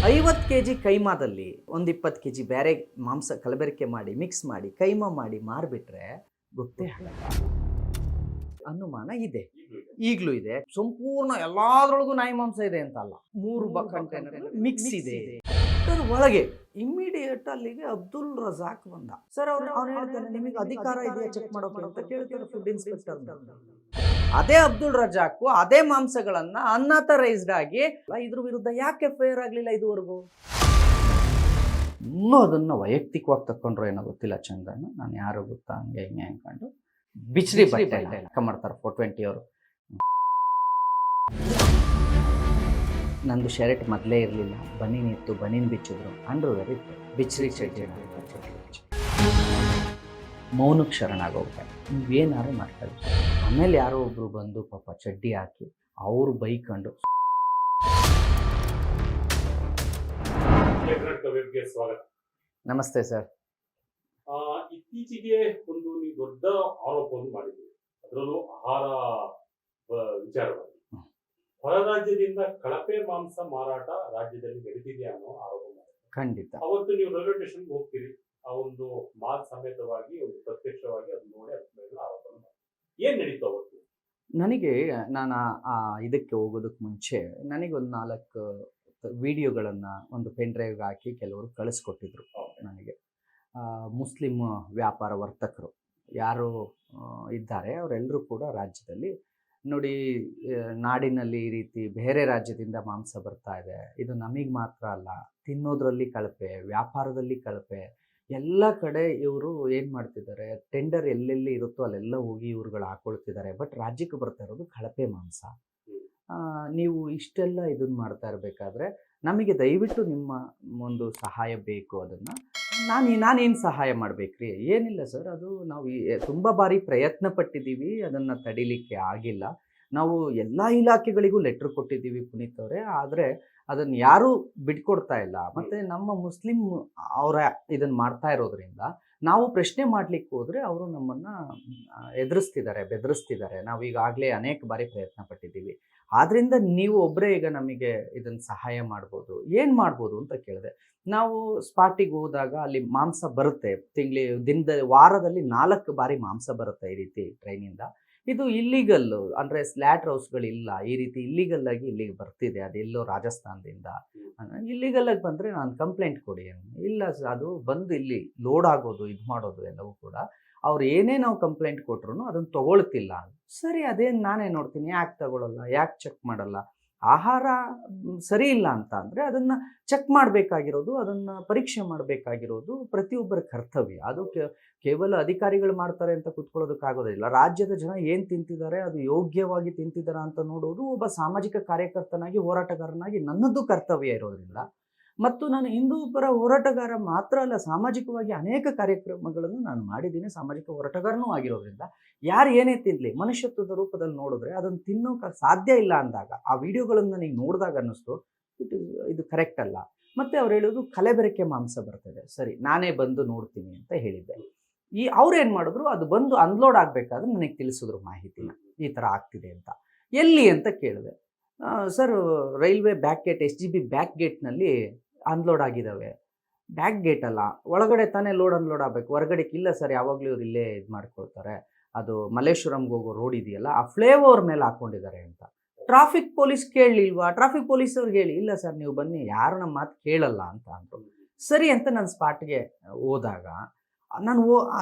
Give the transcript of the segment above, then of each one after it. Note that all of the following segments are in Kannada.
50 ಕೆಜಿ ಕೈಮಾದಲ್ಲಿ ಒಂದು 20 ಕೆಜಿ ಬೇರೆ ಮಾಂಸ ಕಲಬೆರಕೆ ಮಾಡಿ ಮಿಕ್ಸ್ ಮಾಡಿ ಕೈಮಾ ಮಾಡಿ ಮಾರ್ಬಿಟ್ರೆ ಗೊತ್ತೇ ಆಗಲ್ಲ. ಅನುಮಾನ ಇದೆ, ಈಗಲೂ ಇದೆ. ಸಂಪೂರ್ಣ ಎಲ್ಲಾದ್ರೊಳಗೂ ನಾಯಿ ಮಾಂಸ ಇದೆ ಅಂತ ಅಲ್ಲ, 3 ಕಂಟೈನರ್ ಮಿಕ್ಸ್ ಇದೆ. ಅದರ ಒಳಗೆ ಇಮ್ಮಿಡಿಯೇಟ್ ಅಲ್ಲಿಗೆ ಅಬ್ದುಲ್ ರಜಾಕ್ ಬಂದ. ಸರ್ ಅವ್ರು ಹೇಳ್ತಾರೆ, ನಿಮಗೆ ಅಧಿಕಾರ ಇದೆಯಾ ಚೆಕ್ ಮಾಡೋಕೆ ಅಂತ ಕೇಳ್ತಾರೆ ಫುಡ್ ಇನ್ಸ್ಪೆಕ್ಟರ್. ಅದೇ ಅಬ್ದುಲ್ ರಜಾಕ್ ಅದೇ ಮಾಂಸಗಳನ್ನ ಅನ್ಆಥರೈಸ್ಡ್ ಆಗಿ ಇದ್ರ ವಿರುದ್ಧ ಯಾಕೆ FIR ಆಗ್ಲಿಲ್ಲ ಇದುವರೆಗೂ? ಇನ್ನೂ ಅದನ್ನ ವೈಯಕ್ತಿಕವಾಗಿ ತಕೊಂಡ್ರು ಏನೋ ಗೊತ್ತಿಲ್ಲ. ಚಂದನ್ ನಾನು ಯಾರು ಗೊತ್ತಾ ಹಂಗೆ ಹಿಂಗೆ ಅನ್ಕೊಂಡು ಬಿಚ್ರಿ ಬಟ್ಟೆ ಮಾಡ್ತಾರೆ 420 ಅವರು. ನಂದು ಶರ್ಟ್ ಮೊದಲೇ ಇರಲಿಲ್ಲ, ಬನೀನ್ ಇತ್ತು, ಬನೀನ್ ಬಿಚ್ಚಿದ್ರು. ಅಂಡರ್ವೇರ್ ಇತ್ತು, ಬಿಚ್ರಿ ಚಡ್ಡಿ ಮೌನಕ್ಕೆ ಶರಣಾಗೋಗ್ತಾರೆ. ನೀವೇನಾರು ಮಾಡ್ತಾರೆ. ಆಮೇಲೆ ಯಾರೋ ಒಬ್ರು ಬಂದು ಪಾಪ ಚಡ್ಡಿ ಹಾಕಿ ಅವರು ಬೈಕೊಂಡು. ಸ್ವಾಗತ. ನಮಸ್ತೆ ಸರ್. ಇತ್ತೀಚೆಗೆ ಒಂದು ನೀವು ದೊಡ್ಡ ಆರೋಪವನ್ನು ಮಾಡಿದ್ದೀರಿ, ಅದರಲ್ಲೂ ಆಹಾರ ವಿಚಾರವಾಗಿ. ಹೊರ ರಾಜ್ಯದಿಂದ ಕಳಪೆ ಮಾಂಸ ಮಾರಾಟ ರಾಜ್ಯದಲ್ಲಿ ನಡೀತಿದೆ ಅನ್ನೋ ಆರೋಪ ಮಾಡಿದ್ದಾರೆ. ಖಂಡಿತ. ಅವತ್ತು ನೀವು ರೈಲ್ವೆ ಸ್ಟೇಷನ್ಗೆ ಹೋಗ್ತೀರಿ, ಆ ಒಂದು ಮಾಲ್ ಸಮೇತವಾಗಿ ಒಂದು ಪ್ರತ್ಯಕ್ಷವಾಗಿ ಅದು ನೋಡಿ ಅದ್ರ ಮೇಲೆ ಆರೋಪ ಮಾಡಿ ಏನ್ ನಡೀತು ಅವತ್ತು? ನನಗೆ ನಾನು ಇದಕ್ಕೆ ಹೋಗೋದಕ್ಕೆ ಮುಂಚೆ ನನಗೊಂದು 4 ವಿಡಿಯೋಗಳನ್ನು ಒಂದು ಪೆನ್ ಡ್ರೈವ್ಗೆ ಹಾಕಿ ಕೆಲವರು ಕಳಿಸ್ಕೊಟ್ಟಿದ್ರು ನನಗೆ. ಮುಸ್ಲಿಂ ವ್ಯಾಪಾರ ವರ್ತಕರು ಯಾರು ಇದ್ದಾರೆ ಅವರೆಲ್ಲರೂ ಕೂಡ ರಾಜ್ಯದಲ್ಲಿ ನೋಡಿ, ನಾಡಿನಲ್ಲಿ ಈ ರೀತಿ ಬೇರೆ ರಾಜ್ಯದಿಂದ ಮಾಂಸ ಬರ್ತಾ ಇದೆ, ಇದು ನಮಗೆ ಮಾತ್ರ ಅಲ್ಲ, ತಿನ್ನೋದ್ರಲ್ಲಿ ಕಳಪೆ, ವ್ಯಾಪಾರದಲ್ಲಿ ಕಳಪೆ, ಎಲ್ಲ ಕಡೆ ಇವರು ಏನು ಮಾಡ್ತಿದ್ದಾರೆ, ಟೆಂಡರ್ ಎಲ್ಲೆಲ್ಲಿ ಇರುತ್ತೋ ಅಲ್ಲೆಲ್ಲ ಹೋಗಿ ಇವ್ರುಗಳು ಹಾಕೊಳ್ತಿದ್ದಾರೆ. ಬಟ್ ರಾಜ್ಯಕ್ಕೆ ಬರ್ತಾ ಇರೋದು ಕಳಪೆ ಮಾಂಸ. ನೀವು ಇಷ್ಟೆಲ್ಲ ಇದನ್ನು ಮಾಡ್ತಾ ಇರಬೇಕಾದ್ರೆ ನಮಗೆ ದಯವಿಟ್ಟು ನಿಮ್ಮ ಒಂದು ಸಹಾಯ ಬೇಕು. ಅದನ್ನು ನಾನೇನು ಸಹಾಯ ಮಾಡಬೇಕ್ರಿ? ಏನಿಲ್ಲ ಸರ್, ಅದು ನಾವು ತುಂಬ ಬಾರಿ ಪ್ರಯತ್ನ ಪಟ್ಟಿದ್ದೀವಿ, ಅದನ್ನು ತಡಿಲಿಕ್ಕೆ ಆಗಿಲ್ಲ. ನಾವು ಎಲ್ಲ ಇಲಾಖೆಗಳಿಗೂ ಲೆಟ್ರ್ ಕೊಟ್ಟಿದ್ದೀವಿ ಪುನೀತ್ ಅವರೇ, ಆದರೆ ಅದನ್ನು ಯಾರೂ ಬಿಟ್ಕೊಡ್ತಾ ಇಲ್ಲ. ಮತ್ತು ನಮ್ಮ ಮುಸ್ಲಿಂ ಅವರ ಇದನ್ನು ಮಾಡ್ತಾ ಇರೋದ್ರಿಂದ ನಾವು ಪ್ರಶ್ನೆ ಮಾಡಲಿಕ್ಕೆ ಹೋದರೆ ಅವರು ನಮ್ಮನ್ನು ಎದುರಿಸ್ತಿದ್ದಾರೆ, ಬೆದರಿಸ್ತಿದ್ದಾರೆ. ನಾವು ಈಗಾಗಲೇ ಅನೇಕ ಬಾರಿ ಪ್ರಯತ್ನ ಪಟ್ಟಿದ್ದೀವಿ. ಆದ್ದರಿಂದ ನೀವು ಒಬ್ಬರೇ ಈಗ ನಮಗೆ ಇದನ್ನು ಸಹಾಯ ಮಾಡ್ಬೋದು, ಏನು ಮಾಡ್ಬೋದು ಅಂತ ಕೇಳಿದೆ. ನಾವು ಸ್ಪಾಟಿಗೆ ಹೋದಾಗ ಅಲ್ಲಿ ಮಾಂಸ ಬರುತ್ತೆ, ವಾರದಲ್ಲಿ 4 ಬಾರಿ ಮಾಂಸ ಬರುತ್ತೆ ಈ ರೀತಿ ಟ್ರೈನಿಂದ. ಇದು ಇಲ್ಲಿಗಲ್ಲು, ಅಂದರೆ ಸ್ಲ್ಯಾಟರ್ ಹೌಸ್ಗಳಿಲ್ಲ, ಈ ರೀತಿ ಇಲ್ಲಿಗಲ್ಲಾಗಿ ಇಲ್ಲಿಗೆ ಬರ್ತಿದೆ. ಅದೆಲ್ಲೋ ರಾಜಸ್ಥಾನದಿಂದ ಇಲ್ಲಿಗಲ್ಲಾಗಿ ಬಂದರೆ ನಾನು ಕಂಪ್ಲೇಂಟ್ ಕೊಡಿ. ಇಲ್ಲ ಅದು ಬಂದು ಇಲ್ಲಿ ಲೋಡ್ ಆಗೋದು, ಇದು ಮಾಡೋದು ಎಲ್ಲವೂ ಕೂಡ ಅವ್ರು ಏನೇ ನಾವು ಕಂಪ್ಲೇಂಟ್ ಕೊಟ್ರು ಅದನ್ನು ತೊಗೊಳ್ತಿಲ್ಲ. ಸರಿ, ಅದೇನು ನಾನೇ ನೋಡ್ತೀನಿ, ಯಾಕೆ ತಗೊಳ್ಳಲ್ಲ, ಯಾಕೆ ಚೆಕ್ ಮಾಡಲ್ಲ? ಆಹಾರ ಸರಿ ಇಲ್ಲ ಅಂತ ಅಂದರೆ ಅದನ್ನು ಚೆಕ್ ಮಾಡಬೇಕಾಗಿರೋದು, ಅದನ್ನು ಪರೀಕ್ಷೆ ಮಾಡಬೇಕಾಗಿರೋದು ಪ್ರತಿಯೊಬ್ಬರ ಕರ್ತವ್ಯ. ಅದು ಕೇವಲ ಅಧಿಕಾರಿಗಳು ಮಾಡ್ತಾರೆ ಅಂತ ಕೂತ್ಕೊಳ್ಳೋದಕ್ಕಾಗೋದಿಲ್ಲ. ರಾಜ್ಯದ ಜನ ಏನು ತಿಂತಿದ್ದಾರೆ, ಅದು ಯೋಗ್ಯವಾಗಿ ತಿಂತಿದ್ದಾರಾ ಅಂತ ನೋಡೋದು ಒಬ್ಬ ಸಾಮಾಜಿಕ ಕಾರ್ಯಕರ್ತನಾಗಿ, ಹೋರಾಟಗಾರನಾಗಿ ನನ್ನದು ಕರ್ತವ್ಯ ಇರೋದ್ರಿಂದ. ಮತ್ತು ನಾನು ಹಿಂದೂ ಪರ ಹೋರಾಟಗಾರ ಮಾತ್ರ ಅಲ್ಲ, ಸಾಮಾಜಿಕವಾಗಿ ಅನೇಕ ಕಾರ್ಯಕ್ರಮಗಳನ್ನು ನಾನು ಮಾಡಿದ್ದೀನಿ, ಸಾಮಾಜಿಕ ಹೋರಾಟಗಾರನೂ ಆಗಿರೋದ್ರಿಂದ ಯಾರು ಏನೇ ತಿನ್ನಲಿ ಮನುಷ್ಯತ್ವದ ರೂಪದಲ್ಲಿ ನೋಡಿದ್ರೆ ಅದನ್ನು ತಿನ್ನೋಕೆ ಸಾಧ್ಯ ಇಲ್ಲ ಅಂದಾಗ ಆ ವಿಡಿಯೋಗಳನ್ನು ನೀವು ನೋಡಿದಾಗ ಅನ್ನಿಸ್ತು ಇದು ಕರೆಕ್ಟ್ ಅಲ್ಲ. ಮತ್ತು ಅವ್ರು ಹೇಳೋದು ಕಲಬೆರಕೆ ಮಾಂಸ ಬರ್ತದೆ. ಸರಿ, ನಾನೇ ಬಂದು ನೋಡ್ತೀನಿ ಅಂತ ಹೇಳಿದ್ದೆ. ಅವ್ರೇನು ಮಾಡಿದ್ರು, ಅದು ಬಂದು ಅನ್ಲೋಡ್ ಆಗಬೇಕಾದ್ರೆ ನನಗೆ ತಿಳಿಸಿದ್ರು ಮಾಹಿತಿನ, ಈ ಥರ ಆಗ್ತಿದೆ ಅಂತ. ಎಲ್ಲಿ ಅಂತ ಕೇಳಿದೆ. Sir, railway back gate, SGB back ಗೇಟ್ನಲ್ಲಿ ಅನ್ಲೋಡ್ ಆಗಿದ್ದಾವೆ. ಬ್ಯಾಕ್ ಗೇಟ್ ಅಲ್ಲ, ಒಳಗಡೆ ತಾನೇ ಲೋಡ್ ಅನ್ಲೋಡ್ ಆಗಬೇಕು, ಹೊರಗಡೆಗೆ ಇಲ್ಲ ಸರ್, ಯಾವಾಗಲೂ ಇವ್ರು ಇಲ್ಲೇ ಇದು ಮಾಡ್ಕೊಳ್ತಾರೆ. ಅದು ಮಲ್ಲೇಶ್ವರಂಗೆ ಹೋಗೋ ರೋಡ್ ಇದೆಯಲ್ಲ, ಆ ಫ್ಲೇಓವರ್ ಮೇಲೆ ಹಾಕ್ಕೊಂಡಿದ್ದಾರೆ ಅಂತ. ಟ್ರಾಫಿಕ್ ಪೊಲೀಸ್ ಕೇಳಲಿಲ್ವಾ? ಟ್ರಾಫಿಕ್ ಪೊಲೀಸ್ ಅವ್ರಿಗೆ ಹೇಳಿ, ಇಲ್ಲ ಸರ್ ನೀವು ಬನ್ನಿ, ಯಾರು ನಮ್ಮ ಮಾತು ಕೇಳಲ್ಲ ಅಂತ ಅಂದರು. ಸರಿ ಅಂತ ನಾನು ಸ್ಪಾಟ್ಗೆ ಹೋದಾಗ ನಾನು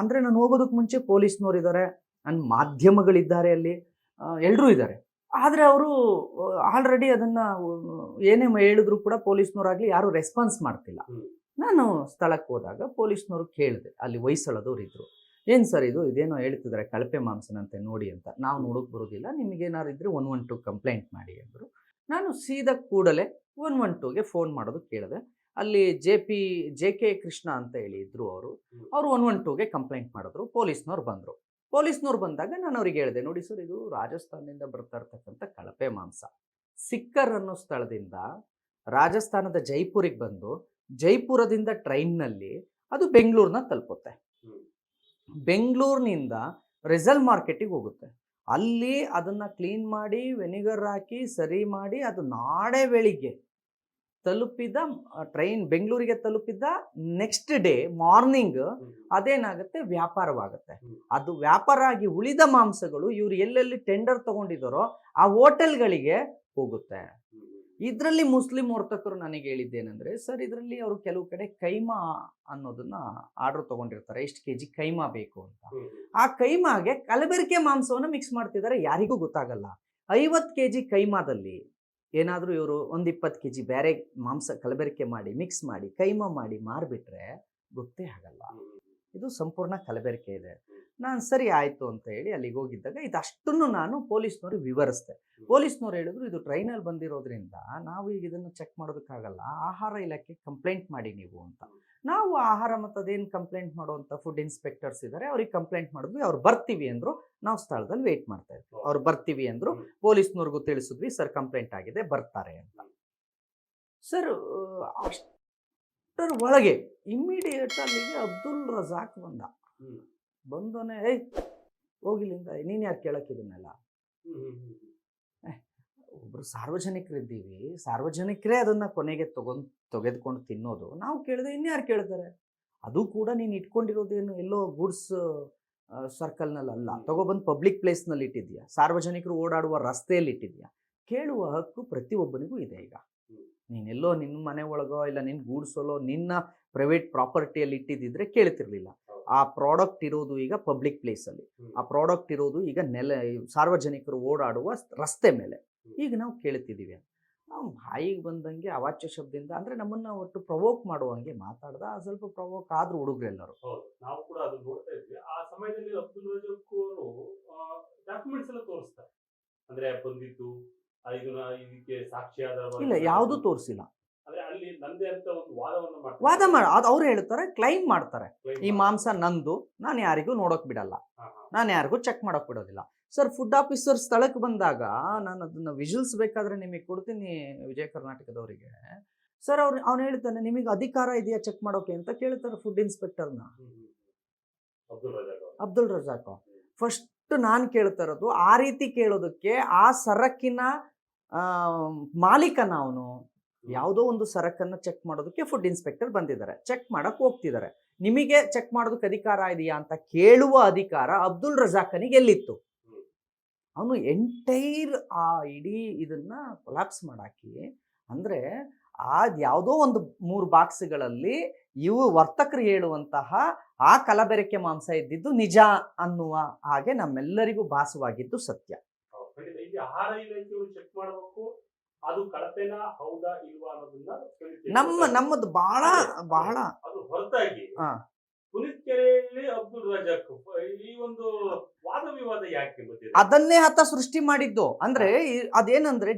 ಹೋಗೋದಕ್ಕೆ ಮುಂಚೆ ಪೊಲೀಸ್ನವ್ರು ಇದ್ದಾರೆ, ನನ್ನ ಮಾಧ್ಯಮಗಳಿದ್ದಾರೆ, ಅಲ್ಲಿ ಎಲ್ಲರೂ ಇದ್ದಾರೆ. ಆದರೆ ಅವರು ಆಲ್ರೆಡಿ ಅದನ್ನು ಏನೇ ಹೇಳಿದ್ರು ಕೂಡ ಪೊಲೀಸ್ನವರಾಗಲಿ ಯಾರೂ ರೆಸ್ಪಾನ್ಸ್ ಮಾಡ್ತಿಲ್ಲ. ನಾನು ಸ್ಥಳಕ್ಕೆ ಹೋದಾಗ ಪೊಲೀಸ್ನವರು ಕೇಳಿದೆ, ಅಲ್ಲಿ ಹೊಯ್ಸಳದವ್ರು ಇದ್ದರು. ಏನು ಸರ್ ಇದೇನೋ ಹೇಳ್ತಿದ್ದಾರೆ ಕಳಪೆ ಮಾಂಸನಂತೆ ನೋಡಿ ಅಂತ. ನಾವು ನೋಡೋಕೆ ಬರೋದಿಲ್ಲ, ನಿಮಗೇನಾರು ಇದ್ದರೆ 112 ಕಂಪ್ಲೇಂಟ್ ಮಾಡಿ ಅಂದರು. ನಾನು ಸೀದಾ ಕೂಡಲೇ 112ಗೆ ಫೋನ್ ಮಾಡೋದು ಕೇಳಿದೆ. ಅಲ್ಲಿ JK ಕೃಷ್ಣ ಅಂತ ಹೇಳಿ ಇದ್ದರು ಅವರು 112ಗೆ ಕಂಪ್ಲೇಂಟ್ ಮಾಡಿದ್ರು. ಪೊಲೀಸ್ನವ್ರು ಬಂದಾಗ ನಾನು ಅವ್ರಿಗೆ ಹೇಳಿದೆ, ನೋಡಿ ಸರ್, ಇದು ರಾಜಸ್ಥಾನದಿಂದ ಬರ್ತಾ ಇರ್ತಕ್ಕಂಥ ಕಳಪೆ ಮಾಂಸ. ಸಿಕ್ಕರ್ ಅನ್ನೋ ಸ್ಥಳದಿಂದ ರಾಜಸ್ಥಾನದ ಜೈಪುರಿಗೆ ಬಂದು ಜೈಪುರದಿಂದ ಟ್ರೈನ್ನಲ್ಲಿ ಅದು ಬೆಂಗಳೂರನ್ನ ತಲುಪುತ್ತೆ. ಬೆಂಗಳೂರಿನಿಂದ ರೆಸಲ್ ಮಾರ್ಕೆಟಿಗೆ ಹೋಗುತ್ತೆ. ಅಲ್ಲಿ ಅದನ್ನು ಕ್ಲೀನ್ ಮಾಡಿ ವೆನಿಗರ್ ಹಾಕಿ ಸರಿ ಮಾಡಿ ಅದು ನಾಳೆ ಬೆಳಿಗ್ಗೆ ತಲುಪಿದ ಟ್ರೈನ್ ಬೆಂಗಳೂರಿಗೆ ತಲುಪಿದ ನೆಕ್ಸ್ಟ್ ಡೇ ಮಾರ್ನಿಂಗ್ ಅದೇನಾಗುತ್ತೆ, ವ್ಯಾಪಾರವಾಗುತ್ತೆ. ಅದು ವ್ಯಾಪಾರ ಆಗಿ ಉಳಿದ ಮಾಂಸಗಳು ಇವ್ರು ಎಲ್ಲೆಲ್ಲಿ ಟೆಂಡರ್ ತಗೊಂಡಿದ್ದಾರೋ ಆ ಹೋಟೆಲ್ಗಳಿಗೆ ಹೋಗುತ್ತೆ. ಇದರಲ್ಲಿ ಮುಸ್ಲಿಂ ವರ್ತಕರು ನನಗೆ ಹೇಳಿದ್ದೇನೆಂದ್ರೆ, ಸರ್ ಇದರಲ್ಲಿ ಅವರು ಕೆಲವು ಕಡೆ ಕೈಮಾ ಅನ್ನೋದನ್ನ ಆರ್ಡರ್ ತಗೊಂಡಿರ್ತಾರೆ, ಎಷ್ಟು ಕೆಜಿ ಕೈಮಾ ಬೇಕು ಅಂತ. ಆ ಕೈಮಾಗೆ ಕಲಬೆರಕೆ ಮಾಂಸವನ್ನು ಮಿಕ್ಸ್ ಮಾಡ್ತಿದ್ದಾರೆ, ಯಾರಿಗೂ ಗೊತ್ತಾಗಲ್ಲ. 50 ಕೆಜಿ ಕೈಮಾದಲ್ಲಿ ಏನಾದರೂ ಇವರು 1-20 ಕೆಜಿ ಬೇರೆ ಮಾಂಸ ಕಲಬೆರಕೆ ಮಾಡಿ ಮಿಕ್ಸ್ ಮಾಡಿ ಕೈಮಾ ಮಾಡಿ ಮಾರಿಬಿಟ್ರೆ ಗೊತ್ತೇ ಆಗಲ್ಲ. ಇದು ಸಂಪೂರ್ಣ ಕಲಬೆರಕೆ ಇದೆ. ನಾನು ಸರಿ ಆಯಿತು ಅಂತ ಹೇಳಿ ಅಲ್ಲಿಗೆ ಹೋಗಿದ್ದಾಗ ಇದಷ್ಟನ್ನು ನಾನು ಪೊಲೀಸ್ನವ್ರಿಗೆ ವಿವರಿಸಿದೆ. ಪೊಲೀಸ್ನವ್ರು ಹೇಳಿದ್ರು, ಇದು ಟ್ರೈನಲ್ಲಿ ಬಂದಿರೋದ್ರಿಂದ ನಾವು ಈಗ ಇದನ್ನು ಚೆಕ್ ಮಾಡೋದಕ್ಕಾಗಲ್ಲ, ಆಹಾರ ಇಲಾಖೆಗೆ ಕಂಪ್ಲೇಂಟ್ ಮಾಡಿ ನೀವು ಅಂತ. ನಾವು ಆಹಾರ ಮತ್ತು ಅದೇನು ಕಂಪ್ಲೇಂಟ್ ಮಾಡುವಂಥ ಫುಡ್ ಇನ್ಸ್ಪೆಕ್ಟರ್ಸ್ ಇದ್ದಾರೆ, ಅವ್ರಿಗೆ ಕಂಪ್ಲೇಂಟ್ ಮಾಡಿದ್ವಿ. ಅವ್ರು ಬರ್ತೀವಿ ಅಂದರು. ನಾವು ಸ್ಥಳದಲ್ಲಿ ವೆಯ್ಟ್ ಮಾಡ್ತಾ ಇದ್ವಿ. ಅವ್ರು ಬರ್ತೀವಿ ಅಂದರು. ಪೊಲೀಸ್ನವ್ರಿಗೂ ತಿಳಿಸಿದ್ವಿ, ಸರ್ ಕಂಪ್ಲೇಂಟ್ ಆಗಿದೆ, ಬರ್ತಾರೆ ಅಂತ. ಸರ್ ಅಷ್ಟರ ಒಳಗೆ ಇಮ್ಮಿಡಿಯೇಟ್ ಅಲ್ಲಿಗೆ ಅಬ್ದುಲ್ ರಜಾಕ್ ಬಂದೋನೆ, ಏಯ್ ಹೋಗಿಲ್ಲಿಂದ, ನೀನು ಯಾರು ಕೇಳೋಕ್ಕಿದನ್ನೆಲ್ಲ? ಒಬ್ಬರು ಸಾರ್ವಜನಿಕರಿದ್ದೀವಿ, ಸಾರ್ವಜನಿಕರೇ ಅದನ್ನು ಕೊನೆಗೆ ತೆಗೆದುಕೊಂಡು ತಿನ್ನೋದು. ನಾವು ಕೇಳಿದ್ರೆ ಇನ್ಯಾರು ಕೇಳ್ತಾರೆ? ಅದು ಕೂಡ ನೀನು ಇಟ್ಕೊಂಡಿರೋದೇನು ಎಲ್ಲೋ ಗೂಡ್ಸ್ ಸರ್ಕಲ್ನಲ್ಲ, ತಗೊಬಂದು ಪಬ್ಲಿಕ್ ಪ್ಲೇಸ್ನಲ್ಲಿ ಇಟ್ಟಿದ್ಯಾ, ಸಾರ್ವಜನಿಕರು ಓಡಾಡುವ ರಸ್ತೆಯಲ್ಲಿ ಇಟ್ಟಿದ್ಯಾ. ಕೇಳುವ ಹಕ್ಕು ಪ್ರತಿಯೊಬ್ಬನಿಗೂ ಇದೆ. ಈಗ ನೀನೆಲ್ಲೋ ನಿನ್ನ ಮನೆ ಒಳಗೋ ಇಲ್ಲ ನಿನ್ನ ಗೂಡ್ಸಲ್ಲೋ ನಿನ್ನ ಪ್ರೈವೇಟ್ ಪ್ರಾಪರ್ಟಿಯಲ್ಲಿ ಇಟ್ಟಿದ್ದಿದ್ರೆ ಕೇಳ್ತಿರ್ಲಿಲ್ಲ. ಆ ಪ್ರಾಡಕ್ಟ್ ಇರೋದು ಈಗ ಪಬ್ಲಿಕ್ ಪ್ಲೇಸಲ್ಲಿ, ಆ ಪ್ರಾಡಕ್ಟ್ ಇರೋದು ಈಗ ಸಾರ್ವಜನಿಕರು ಓಡಾಡುವ ರಸ್ತೆ ಮೇಲೆ. ಈಗ ನಾವು ಕೇಳ್ತಿದ್ದೀವಿ. ನಾವು ಬಾಯಿಗೆ ಬಂದಂಗೆ ಅವಾಚ್ಯ ಶಬ್ದದಿಂದ, ಅಂದರೆ ನಮ್ಮನ್ನು ಒಟ್ಟು ಪ್ರವೋಕ್ ಮಾಡುವಂಗೆ ಮಾತಾಡ್ದ. ಸ್ವಲ್ಪ ಪ್ರವೋಕ್ ಆದ್ರೂ ಹುಡುಗರೆಲ್ಲರೂ. ನಾವು ಕೂಡ ಅದು ನೋಡ್ತಾ ಇದ್ವಿ. ಆ ಸಮಯದಲ್ಲಿ ಅಬ್ದುಲ್ ರಜಾಕ್ ಅವರು ಡಾಕ್ಯುಮೆಂಟ್ಸ್ ಎಲ್ಲ ತೋರಿಸ್ತಾರೆ, ಅಂದ್ರೆ ಬಂದಿದ್ದು ಇದಕ್ಕೆ ಸಾಕ್ಷಿಯಾದ ಇಲ್ಲ, ಯಾವುದೂ ತೋರಿಸಿಲ್ಲ. ಅಂದ್ರೆ ಅಲ್ಲಿ ನಂದೇ ಅಂತ ಒಂದು ವಾದವನ್ನು ಅದು ಅವ್ರು ಹೇಳ್ತಾರೆ, ಕ್ಲೈಮ್ ಮಾಡ್ತಾರೆ, ಈ ಮಾಂಸ ನಂದು, ನಾನು ಯಾರಿಗೂ ನೋಡೋಕ್ ಬಿಡಲ್ಲ, ನಾನು ಯಾರಿಗೂ ಚೆಕ್ ಮಾಡೋಕ್ ಬಿಡೋದಿಲ್ಲ. ಸರ್ ಫುಡ್ ಆಫೀಸರ್ ಸ್ಥಳಕ್ಕೆ ಬಂದಾಗ ನಾನು ಅದನ್ನ ವಿಜುವಲ್ಸ್ ಬೇಕಾದ್ರೆ ನಿಮಗೆ ಕೊಡ್ತೀನಿ ವಿಜಯ ಕರ್ನಾಟಕದವರಿಗೆ. ಸರ್ ಅವ್ನು ಹೇಳ್ತಾನೆ, ನಿಮಗೆ ಅಧಿಕಾರ ಇದೆಯಾ ಚೆಕ್ ಮಾಡೋಕೆ ಅಂತ ಕೇಳ್ತಾರೆ ಫುಡ್ ಇನ್ಸ್ಪೆಕ್ಟರ್ನ, ಅಬ್ದುಲ್ ರಜಾಕ್. ಫಸ್ಟ್ ನಾನು ಕೇಳ್ತಾ ಇರೋದು, ಆ ರೀತಿ ಕೇಳೋದಕ್ಕೆ ಆ ಸರಕಿನ ಮಾಲೀಕನ ಅವನು. ಯಾವುದೋ ಒಂದು ಸರಕನ್ನು ಚೆಕ್ ಮಾಡೋದಕ್ಕೆ ಫುಡ್ ಇನ್ಸ್ಪೆಕ್ಟರ್ ಬಂದಿದ್ದಾರೆ, ಚೆಕ್ ಮಾಡಕ್ ಹೋಗ್ತಿದ್ದಾರೆ. ನಿಮಗೆ ಚೆಕ್ ಮಾಡೋದಕ್ಕೆ ಅಧಿಕಾರ ಇದೆಯಾ ಅಂತ ಕೇಳುವ ಅಧಿಕಾರ ಅಬ್ದುಲ್ ರಜಾಕನಿಗೆ ಎಲ್ಲಿತ್ತು? ಅವನು ಎಂಟೈರ್ ಆ ಇಡೀ ಇದನ್ನ ಕೊಲಾಪ್ಸ್ ಮಾಡಾಕಿ, ಅಂದ್ರೆ ಯಾವುದೋ ಒಂದು 3 ಬಾಕ್ಸ್ಗಳಲ್ಲಿ ಇವು ವರ್ತಕರು ಹೇಳುವಂತಹ ಆ ಕಲಬೆರಕೆ ಮಾಂಸ ಇದ್ದಿದ್ದು ನಿಜ ಅನ್ನುವ ಹಾಗೆ ನಮ್ಮೆಲ್ಲರಿಗೂ ಭಾಸವಾಗಿದ್ದು ಸತ್ಯ. ಆಹಾರ ಇಲಾಖೆಯವರು ಚೆಕ್ ಮಾಡಬೇಕು, ಅದು ಕಳಪೆನಾ ಹೌದಾ ಇಲ್ವಾ ಅನ್ನೋದನ್ನ ನಮ್ಮದು ಬಹಳ ಅದು ಹೊರತಾಗಿ ಪುನೀತ್ ಕೆರೆಯಲ್ಲಿ ಅಬ್ದುಲ್ ರಜಾಕ್ ಈ ಒಂದು ವಾದ ವಿವಾದ ಯಾಕೆ ಬಂದಿದೆ? ಅದನ್ನೇ ಆತ ಸೃಷ್ಟಿ ಮಾಡಿದ್ದು. ಅಂದ್ರೆ ಅದೇನಂದ್ರೆ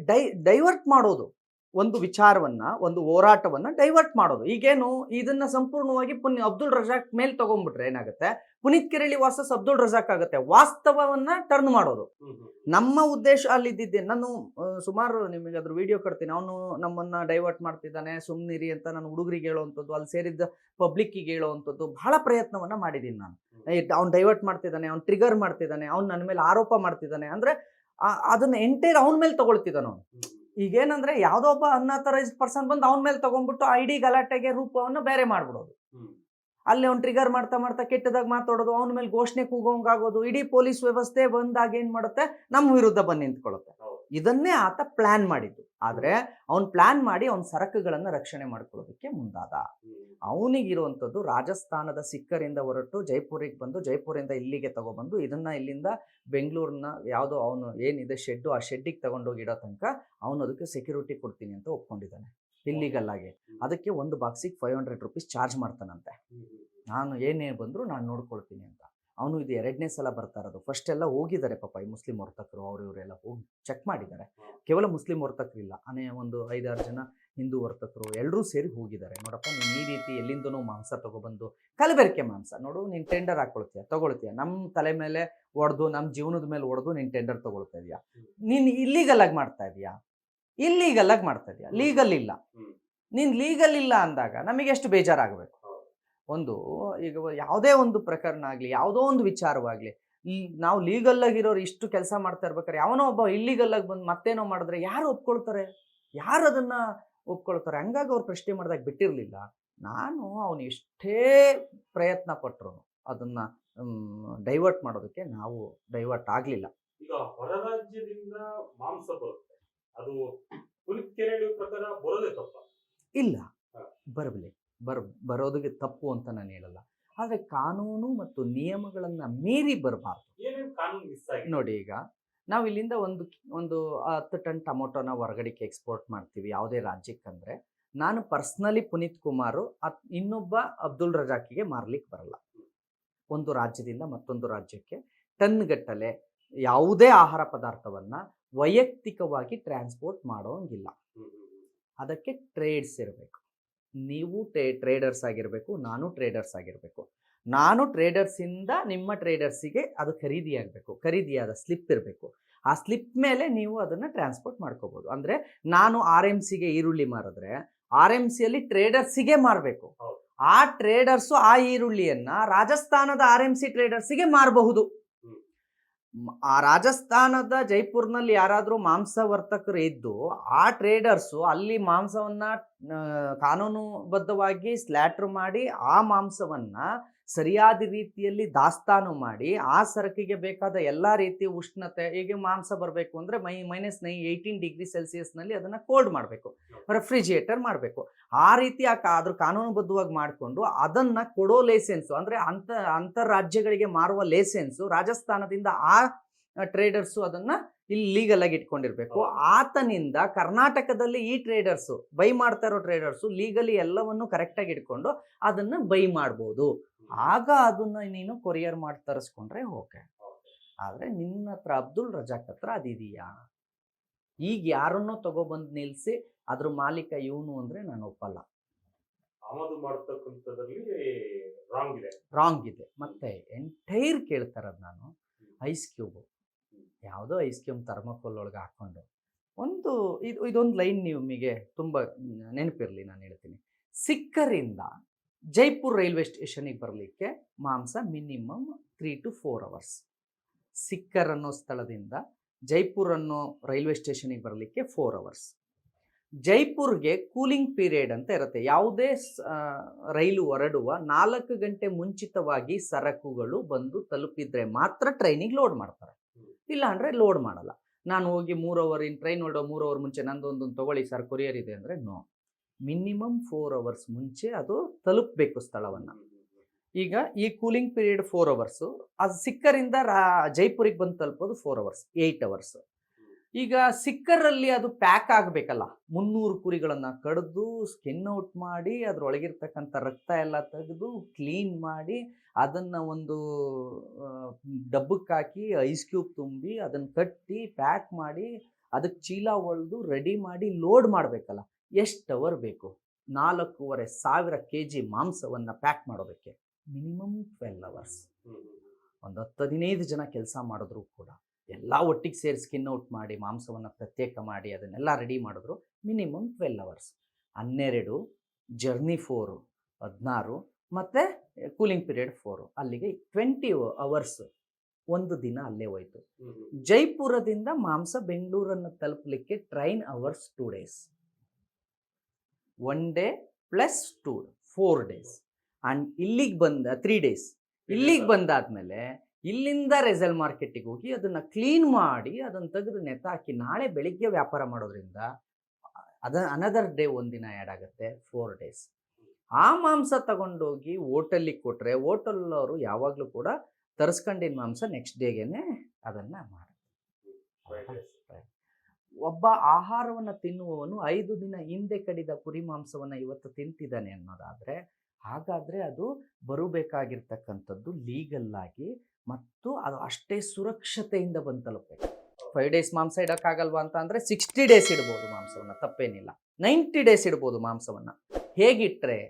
ಡೈವರ್ಟ್ ಮಾಡೋದು, ಒಂದು ವಿಚಾರವನ್ನ, ಒಂದು ಹೋರಾಟವನ್ನ ಡೈವರ್ಟ್ ಮಾಡೋದು. ಈಗೇನು ಇದನ್ನ ಸಂಪೂರ್ಣವಾಗಿ ಅಬ್ದುಲ್ ರಜಾಕ್ ಮೇಲ್ ತಗೊಂಡ್ಬಿಟ್ರೆ ಏನಾಗುತ್ತೆ, ಪುನೀತ್ ಕೆರೆಳಿ ವಾಸಸ್ ಅಬ್ದುಲ್ ರಜಾಕ್ ಆಗುತ್ತೆ. ವಾಸ್ತವವನ್ನ ಟರ್ನ್ ಮಾಡೋದು ನಮ್ಮ ಉದ್ದೇಶ ಅಲ್ಲಿದ್ದಿದ್ದೆ. ನಾನು ಸುಮಾರು ನಿಮಗೆ ಅದ್ರ ವಿಡಿಯೋ ಕೊಡ್ತೀನಿ. ಅವನು ನಮ್ಮನ್ನ ಡೈವರ್ಟ್ ಮಾಡ್ತಿದ್ದಾನೆ, ಸುಮ್ನಿರಿ ಅಂತ ನಾನು ಹುಡುಗರಿಗೆ ಹೇಳುವಂಥದ್ದು, ಅಲ್ಲಿ ಸೇರಿದ್ದ ಪಬ್ಲಿಕ್ಕಿಗೆ ಹೇಳುವಂಥದ್ದು ಬಹಳ ಪ್ರಯತ್ನವನ್ನ ಮಾಡಿದ್ದೀನಿ ನಾನು. ಅವ್ನು ಡೈವರ್ಟ್ ಮಾಡ್ತಿದ್ದಾನೆ, ಅವ್ನು ಟ್ರಿಗರ್ ಮಾಡ್ತಿದ್ದಾನೆ, ಅವ್ನು ನನ್ನ ಮೇಲೆ ಆರೋಪ ಮಾಡ್ತಿದ್ದಾನೆ, ಅಂದ್ರೆ ಅದನ್ನ ಎಂಟೈರ್ ಅವನ ಮೇಲೆ ತಗೊಳ್ತಿದ್ದಾನೆ ಅವನು. ಈಗೇನಂದ್ರೆ ಯಾವುದೋ ಒಬ್ಬ ಅನ್ಅಥರೈಸ್ಡ್ ಪರ್ಸನ್ ಬಂದು ಅವನ ಮೇಲೆ ತಗೊಂಡ್ಬಿಟ್ಟು ಐಡಿ ಗಲಾಟೆಗೆ ರೂಪವನ್ನು ಬೇರೆ ಮಾಡ್ಬಿಡೋದು. ಅಲ್ಲಿ ಅವ್ನು ಟ್ರಿಗರ್ ಮಾಡ್ತಾ ಮಾಡ್ತಾ ಕೆಟ್ಟದಾಗ ಮಾತಾಡೋದು, ಅವನ ಮೇಲೆ ಘೋಷಣೆ ಕೂಗೋಂಗಾಗೋದು, ಇಡೀ ಪೊಲೀಸ್ ವ್ಯವಸ್ಥೆ ಬಂದಾಗ ಏನ್ ಮಾಡುತ್ತೆ, ನಮ್ಮ ವಿರುದ್ಧ ಬಂದು ನಿಂತ್ಕೊಳ್ಳುತ್ತೆ. ಇದನ್ನೇ ಆತ ಪ್ಲಾನ್ ಮಾಡಿದ್ದು. ಆದ್ರೆ ಅವ್ನು ಪ್ಲಾನ್ ಮಾಡಿ ಅವನ ಸರಕುಗಳನ್ನ ರಕ್ಷಣೆ ಮಾಡ್ಕೊಳ್ಳೋದಕ್ಕೆ ಮುಂದಾದ. ಅವನಿಗಿರುವಂಥದ್ದು ರಾಜಸ್ಥಾನದ ಸಿಕ್ಕರಿಂದ ಹೊರಟು ಜೈಪುರಿಗೆ ಬಂದು, ಜೈಪುರಿಂದ ಇಲ್ಲಿಗೆ ತಗೊಬಂದು, ಇದನ್ನ ಇಲ್ಲಿಂದ ಬೆಂಗಳೂರಿನ ಯಾವುದೋ ಅವನು ಏನಿದೆ ಶೆಡ್ಡು, ಆ ಶೆಡ್ಡಿಗೆ ತಗೊಂಡೋಗಿ ಇಡೋ ತನಕ ಅವನು ಅದಕ್ಕೆ ಸೆಕ್ಯೂರಿಟಿ ಕೊಡ್ತೀನಿ ಅಂತ ಒಪ್ಕೊಂಡಿದ್ದಾನೆ ಇಲ್ಲಿಗಲ್ ಆಗಿ. ಅದಕ್ಕೆ ಒಂದು ಬಾಕ್ಸಿಗೆ 500 ರೂಪೀಸ್ ಚಾರ್ಜ್ ಮಾಡ್ತಾನಂತೆ. ನಾನು ಏನೇ ಬಂದರೂ ನಾನು ನೋಡ್ಕೊಳ್ತೀನಿ ಅಂತ. ಅವನು ಇದು 2ನೇ ಸಲ ಬರ್ತಾ ಇರೋದು. ಫಸ್ಟ್ ಎಲ್ಲ ಹೋಗಿದ್ದಾರೆ ಪಾಪ ಈ ಮುಸ್ಲಿಂ ವರ್ತಕರು, ಅವರು ಇವರೆಲ್ಲ ಹೋಗಿ ಚೆಕ್ ಮಾಡಿದ್ದಾರೆ. ಕೇವಲ ಮುಸ್ಲಿಂ ವರ್ತಕರಿಲ್ಲ, ಒಂದು 5-6 ಜನ ಹಿಂದೂ ವರ್ತಕರು ಎಲ್ಲರೂ ಸೇರಿ ಹೋಗಿದ್ದಾರೆ. ನೋಡಪ್ಪ, ನೀನು ಈ ರೀತಿ ಎಲ್ಲಿಂದನೂ ಮಾಂಸ ತಗೊಬಂದು, ಕಲಬೆರಕೆ ಮಾಂಸ ನೋಡು, ನೀನು ಟೆಂಡರ್ ಹಾಕೊಳ್ತೀಯ, ತಗೊಳ್ತೀಯ, ನಮ್ಮ ತಲೆ ಮೇಲೆ ಹೊಡೆದು, ನಮ್ಮ ಜೀವನದ ಮೇಲೆ ಹೊಡೆದು ನೀನು ಟೆಂಡರ್ ತಗೊಳ್ತಾ ಇದೀಯಾ, ನೀನು ಇಲ್ಲೀಗಲ್ ಆಗಿ ಮಾಡ್ತಾ ಇದೀಯಾ, ಇಲ್ಲೀಗಲ್ ಆಗಿ ಮಾಡ್ತಾ ಇದೀಯಾ, ಲೀಗಲ್ ಇಲ್ಲ. ನೀನು ಲೀಗಲ್ ಇಲ್ಲ ಅಂದಾಗ ನಮಗೆ ಎಷ್ಟು ಬೇಜಾರಾಗಬೇಕು. ಒಂದು ಈಗ ಯಾವುದೇ ಒಂದು ಪ್ರಕರಣ ಆಗಲಿ, ಯಾವುದೋ ಒಂದು ವಿಚಾರವಾಗಲಿ, ನಾವು ಲೀಗಲ್ ಆಗಿರೋರು ಇಷ್ಟು ಕೆಲಸ ಮಾಡ್ತಾ ಇರ್ಬೇಕಾದ್ರೆ ಯಾವನೋ ಒಬ್ಬ ಇಲ್ಲೀಗಲ್ ಆಗಿ ಬಂದು ಮತ್ತೇನೋ ಮಾಡಿದ್ರೆ ಯಾರು ಒಪ್ಕೊಳ್ತಾರೆ? ಯಾರು ಅದನ್ನ ಒಪ್ಕೊಳ್ತಾರೆ. ಹಂಗಾಗಿ ಅವ್ರು ಪ್ರಶ್ನೆ ಮಾಡಿದಾಗ ಬಿಟ್ಟಿರಲಿಲ್ಲ. ನಾನು ಅವನು ಎಷ್ಟೇ ಪ್ರಯತ್ನ ಪಟ್ಟರು ಅದನ್ನು ಡೈವರ್ಟ್ ಮಾಡೋದಕ್ಕೆ ನಾವು ಡೈವರ್ಟ್ ಆಗಲಿಲ್ಲ. ಈಗ ಹೊರ ರಾಜ್ಯದಿಂದ ಮಾಂಸ ಬರುತ್ತೆ, ಅದು ಪುನೀತ್ ಕೆರೆಯ ಪ್ರಕಾರ ಬರೋದೇ ತಪ್ಪ? ಇಲ್ಲ, ಹಾ. ಬರಲಿ ಬರೋದಕ್ಕೆ ತಪ್ಪು ಅಂತ ನಾನು ಹೇಳಲ್ಲ. ಆದರೆ ಕಾನೂನು ಮತ್ತು ನಿಯಮಗಳನ್ನು ಮೀರಿ ಬರಬಾರ್ದು. ಏನೇನು ಕಾನೂನು ಮಿಸ್ ಆಗಿದೆ ನೋಡಿ, ಈಗ ನಾವು ಇಲ್ಲಿಂದ ಒಂದು 10 ಟನ್ ಟೊಮೊಟೊನ ಹೊರಗಡೆಗೆ ಎಕ್ಸ್ಪೋರ್ಟ್ ಮಾಡ್ತೀವಿ ಯಾವುದೇ ರಾಜ್ಯಕ್ಕಂದರೆ, ನಾನು ಪರ್ಸ್ನಲಿ ಪುನೀತ್ ಕುಮಾರು ಇನ್ನೊಬ್ಬ ಅಬ್ದುಲ್ ರಜಾಕಿಗೆ ಮಾರ್ಲಿಕ್ಕೆ ಬರಲ್ಲ. ಒಂದು ರಾಜ್ಯದಿಂದ ಮತ್ತೊಂದು ರಾಜ್ಯಕ್ಕೆ ಟನ್ಗಟ್ಟಲೆ ಯಾವುದೇ ಆಹಾರ ಪದಾರ್ಥವನ್ನು ವೈಯಕ್ತಿಕವಾಗಿ ಟ್ರಾನ್ಸ್ಪೋರ್ಟ್ ಮಾಡೋಂಗಿಲ್ಲ. ಅದಕ್ಕೆ ಟ್ರೇಡ್ಸ್ ಇರಬೇಕು. ನೀವು ಟ್ರೇಡರ್ಸ್ ಆಗಿರಬೇಕು, ನಾನು ಟ್ರೇಡರ್ಸ್ ಆಗಿರಬೇಕು. ನಾನು ಟ್ರೇಡರ್ಸಿಂದ ನಿಮ್ಮ ಟ್ರೇಡರ್ಸಿಗೆ ಅದು ಖರೀದಿಯಾಗಬೇಕು, ಖರೀದಿಯಾದ ಸ್ಲಿಪ್ ಇರಬೇಕು. ಆ ಸ್ಲಿಪ್ ಮೇಲೆ ನೀವು ಅದನ್ನು ಟ್ರಾನ್ಸ್ಪೋರ್ಟ್ ಮಾಡ್ಕೋಬೋದು. ಅಂದರೆ ನಾನು RMCಗೆ ಈರುಳ್ಳಿ ಮಾರಿದ್ರೆ RMCಯಲ್ಲಿ ಟ್ರೇಡರ್ಸಿಗೆ ಮಾರಬೇಕು. ಆ ಟ್ರೇಡರ್ಸು ಆ ಈರುಳ್ಳಿಯನ್ನು ರಾಜಸ್ಥಾನದ RMC ಟ್ರೇಡರ್ಸಿಗೆ ಮಾರಬಹುದು. ಆ ರಾಜಸ್ಥಾನದ ಜೈಪುರ್ನಲ್ಲಿ ಯಾರಾದರೂ ಮಾಂಸ ವರ್ತಕರು ಇದ್ದು ಆ ಟ್ರೇಡರ್ಸು ಅಲ್ಲಿ ಮಾಂಸವನ್ನು ಕಾನೂನುಬದ್ಧವಾಗಿ ಸ್ಲ್ಯಾಟ್ರ್ ಮಾಡಿ ಆ ಮಾಂಸವನ್ನು ಸರಿಯಾದ ರೀತಿಯಲ್ಲಿ ದಾಸ್ತಾನು ಮಾಡಿ ಆ ಸರಕಿಗೆ ಬೇಕಾದ ಎಲ್ಲ ರೀತಿಯ ಉಷ್ಣತೆ, ಈಗ ಮಾಂಸ ಬರಬೇಕು ಅಂದರೆ -18 ಡಿಗ್ರಿ ಸೆಲ್ಸಿಯಸ್ನಲ್ಲಿ ಅದನ್ನು ಕೋಲ್ಡ್ ಮಾಡಬೇಕು, ರೆಫ್ರಿಜಿರೇಟರ್ ಮಾಡಬೇಕು. ಆ ರೀತಿ ಅದ್ರ ಕಾನೂನುಬದ್ಧವಾಗಿ ಮಾಡಿಕೊಂಡು ಅದನ್ನು ಕೊಡೋ ಲೈಸೆನ್ಸು, ಅಂದರೆ ಅಂತರ್ರಾಜ್ಯಗಳಿಗೆ ಮಾರುವ ಲೈಸೆನ್ಸು ರಾಜಸ್ಥಾನದಿಂದ ಆ ಟ್ರೇಡರ್ಸು ಅದನ್ನು ಇಲ್ಲಿ ಲೀಗಲ್ ಆಗಿ ಇಟ್ಕೊಂಡಿರಬೇಕು. ಆತನಿಂದ ಕರ್ನಾಟಕದಲ್ಲಿ ಈ ಟ್ರೇಡರ್ಸು ಬೈ ಮಾಡ್ತಾ ಇರೋ ಟ್ರೇಡರ್ಸು ಲೀಗಲಿ ಎಲ್ಲವನ್ನು ಕರೆಕ್ಟಾಗಿ ಇಟ್ಕೊಂಡು ಅದನ್ನು ಬೈ ಮಾಡ್ಬೋದು. ಆಗ ಅದನ್ನು ನೀನು ಕೊರಿಯರ್ ಮಾಡಿ ತರಿಸ್ಕೊಂಡ್ರೆ ಓಕೆ. ಆದರೆ ನಿನ್ನ ಹತ್ರ ಅಬ್ದುಲ್ ರಜಾಕ್ ಹತ್ರ ಅದಿದೆಯಾ? ಈಗ ಯಾರನ್ನೋ ತಗೊಬಂದು ನಿಲ್ಲಿಸಿ ಅದ್ರ ಮಾಲೀಕ ಇವನು ಅಂದರೆ ನಾನು ಒಪ್ಪಲ್ಲ. ಆಮದು ಮಾಡತಕ್ಕಂಥದ್ರಲ್ಲಿ ರಾಂಗ್ ಇದೆ. ಮತ್ತೆ ಎಂಟೈರ್ ಕೇಳ್ತಾರದು ನಾನು ಐಸ್ ಕ್ಯೂಬು, ಯಾವುದೋ ಐಸ್ ಕ್ಯೂಬ್ ಥರ್ಮೋಕೋಲ್ ಒಳಗೆ ಹಾಕ್ಕೊಂಡು ಇದೊಂದು ಲೈನ್ ನಿಮಗೆ ತುಂಬ ನೆನಪಿರಲಿ, ನಾನು ಹೇಳ್ತೀನಿ. ಸಿಕ್ಕರಿಂದ ಜೈಪುರ್ ರೈಲ್ವೆ ಸ್ಟೇಷನಿಗೆ ಬರಲಿಕ್ಕೆ ಮಾಂಸ ಮಿನಿಮಮ್ 3 to 4 hours. ಸಿಕ್ಕರ್ ಅನ್ನೋ ಸ್ಥಳದಿಂದ ಜೈಪುರ್ ಅನ್ನೋ ರೈಲ್ವೆ ಸ್ಟೇಷನಿಗೆ ಬರಲಿಕ್ಕೆ 4 hours. ಜೈಪುರ್ಗೆ ಕೂಲಿಂಗ್ ಪೀರಿಯಡ್ ಅಂತ ಇರುತ್ತೆ. ಯಾವುದೇ ರೈಲು ಹೊರಡುವ 4 ಗಂಟೆ ಮುಂಚಿತವಾಗಿ ಸರಕುಗಳು ಬಂದು ತಲುಪಿದ್ರೆ ಮಾತ್ರ ಟ್ರೈನಿಗೆ ಲೋಡ್ ಮಾಡ್ತಾರೆ, ಇಲ್ಲ ಅಂದರೆ ಲೋಡ್ ಮಾಡಲ್ಲ. ನಾನು ಹೋಗಿ 3 hour ಟ್ರೈನ್ ಹೊರಡೋ 3 hour ಮುಂಚೆ ನಂದೊಂದು ತೊಗೊಳ್ಳಿ ಸರ್ ಕೊರಿಯರ್ ಇದೆ ಅಂದರೆ ನೋ, ಮಿನಿಮಮ್ 4 hours ಮುಂಚೆ ಅದು ತಲುಪಬೇಕು ಸ್ಥಳವನ್ನು. ಈಗ ಈ ಕೂಲಿಂಗ್ ಪೀರಿಯಡ್ 4 hours, ಅದು ಸಿಕ್ಕರಿಂದ ಜೈಪುರಿಗೆ ಬಂದು ತಲುಪೋದು 4 hours, 8 hours. ಈಗ ಸಿಕ್ಕರಲ್ಲಿ ಅದು ಪ್ಯಾಕ್ ಆಗಬೇಕಲ್ಲ, 300 ಕುರಿಗಳನ್ನು ಕಡಿದು ಸ್ಕಿನ್ ಔಟ್ ಮಾಡಿ ಅದರೊಳಗಿರ್ತಕ್ಕಂಥ ರಕ್ತ ಎಲ್ಲ ತೆಗೆದು ಕ್ಲೀನ್ ಮಾಡಿ ಅದನ್ನು ಒಂದು ಡಬ್ಬಕ್ಕೆ ಹಾಕಿ ಐಸ್ ಕ್ಯೂಬ್ ತುಂಬಿ ಅದನ್ನು ಕಟ್ಟಿ ಪ್ಯಾಕ್ ಮಾಡಿ ಅದಕ್ಕೆ ಚೀಲ ಹೊಡೆದು ರೆಡಿ ಮಾಡಿ ಲೋಡ್ ಮಾಡಬೇಕಲ್ಲ. ಎಷ್ಟು ಅವರ್ ಬೇಕು? 4,500 kg ಮಾಂಸವನ್ನು ಪ್ಯಾಕ್ ಮಾಡೋದಕ್ಕೆ ಮಿನಿಮಮ್ 12 hours. ಒಂದು 10-15 ಜನ ಕೆಲಸ ಮಾಡಿದ್ರು ಕೂಡ ಎಲ್ಲ ಒಟ್ಟಿಗೆ ಸೇರಿ ಸ್ಕಿನ್ ಔಟ್ ಮಾಡಿ ಮಾಂಸವನ್ನು ಪ್ರತ್ಯೇಕ ಮಾಡಿ ಅದನ್ನೆಲ್ಲ ರೆಡಿ ಮಾಡಿದ್ರು ಮಿನಿಮಮ್ 12 hours. 12 ಜರ್ನಿ 4 16 ಮತ್ತು ಕೂಲಿಂಗ್ ಪೀರಿಯಡ್ 4, ಅಲ್ಲಿಗೆ 20 hours ಒಂದು ದಿನ ಅಲ್ಲೇ ಹೋಯ್ತು. ಜೈಪುರದಿಂದ ಮಾಂಸ ಬೆಂಗಳೂರನ್ನು ತಲುಪಲಿಕ್ಕೆ train hours 2 days, 1 day plus 2, 4 days. And ಇಲ್ಲಿಗೆ ಬಂದ 3 days. ಇಲ್ಲಿಗೆ ಬಂದಾದಮೇಲೆ ಇಲ್ಲಿಂದ ರೆಸಲ್ ಮಾರ್ಕೆಟಿಗೆ ಹೋಗಿ ಅದನ್ನು ಕ್ಲೀನ್ ಮಾಡಿ ಅದನ್ನು ತೆಗೆದು ನೆತಾಕಿ ನಾಳೆ ಬೆಳಿಗ್ಗೆ ವ್ಯಾಪಾರ ಮಾಡೋದ್ರಿಂದ ಅನದರ್ ಡೇ ಒಂದಿನ ಆ್ಯಡ್ ಆಗುತ್ತೆ, 4 days. ಆ ಮಾಂಸ ತಗೊಂಡೋಗಿ ಹೋಟೆಲ್ಲಿಗೆ ಕೊಟ್ಟರೆ ಹೋಟೆಲ್ನವರು ಯಾವಾಗಲೂ ಕೂಡ ತರಿಸ್ಕೊಂಡಿನ ಮಾಂಸ ನೆಕ್ಸ್ಟ್ ಡೇಗೇನೆ ಅದನ್ನು ಮಾಡ್ತಾರೆ. ಒಬ್ಬ ಆಹಾರವನ್ನು ತಿನ್ನುವವನು 5 ದಿನ ಹಿಂದೆ ಕಡಿದ ಕುರಿ ಮಾಂಸವನ್ನು ಇವತ್ತು ತಿಂತಿದ್ದಾನೆ ಅನ್ನೋದಾದರೆ, ಹಾಗಾದರೆ ಅದು ಬರಬೇಕಾಗಿರ್ತಕ್ಕಂಥದ್ದು ಲೀಗಲ್ ಆಗಿ ಮತ್ತು ಅದು ಅಷ್ಟೇ ಸುರಕ್ಷತೆಯಿಂದ ಬಂದು ತಲುಪಬೇಕು. 5 days ಮಾಂಸ ಇಡೋಕ್ಕಾಗಲ್ವಾ ಅಂತ ಅಂದರೆ 60 days ಇಡ್ಬೋದು ಮಾಂಸವನ್ನು, ತಪ್ಪೇನಿಲ್ಲ. 90 days ಇಡ್ಬೋದು ಮಾಂಸವನ್ನು. ಹೇಗಿಟ್ಟರೆ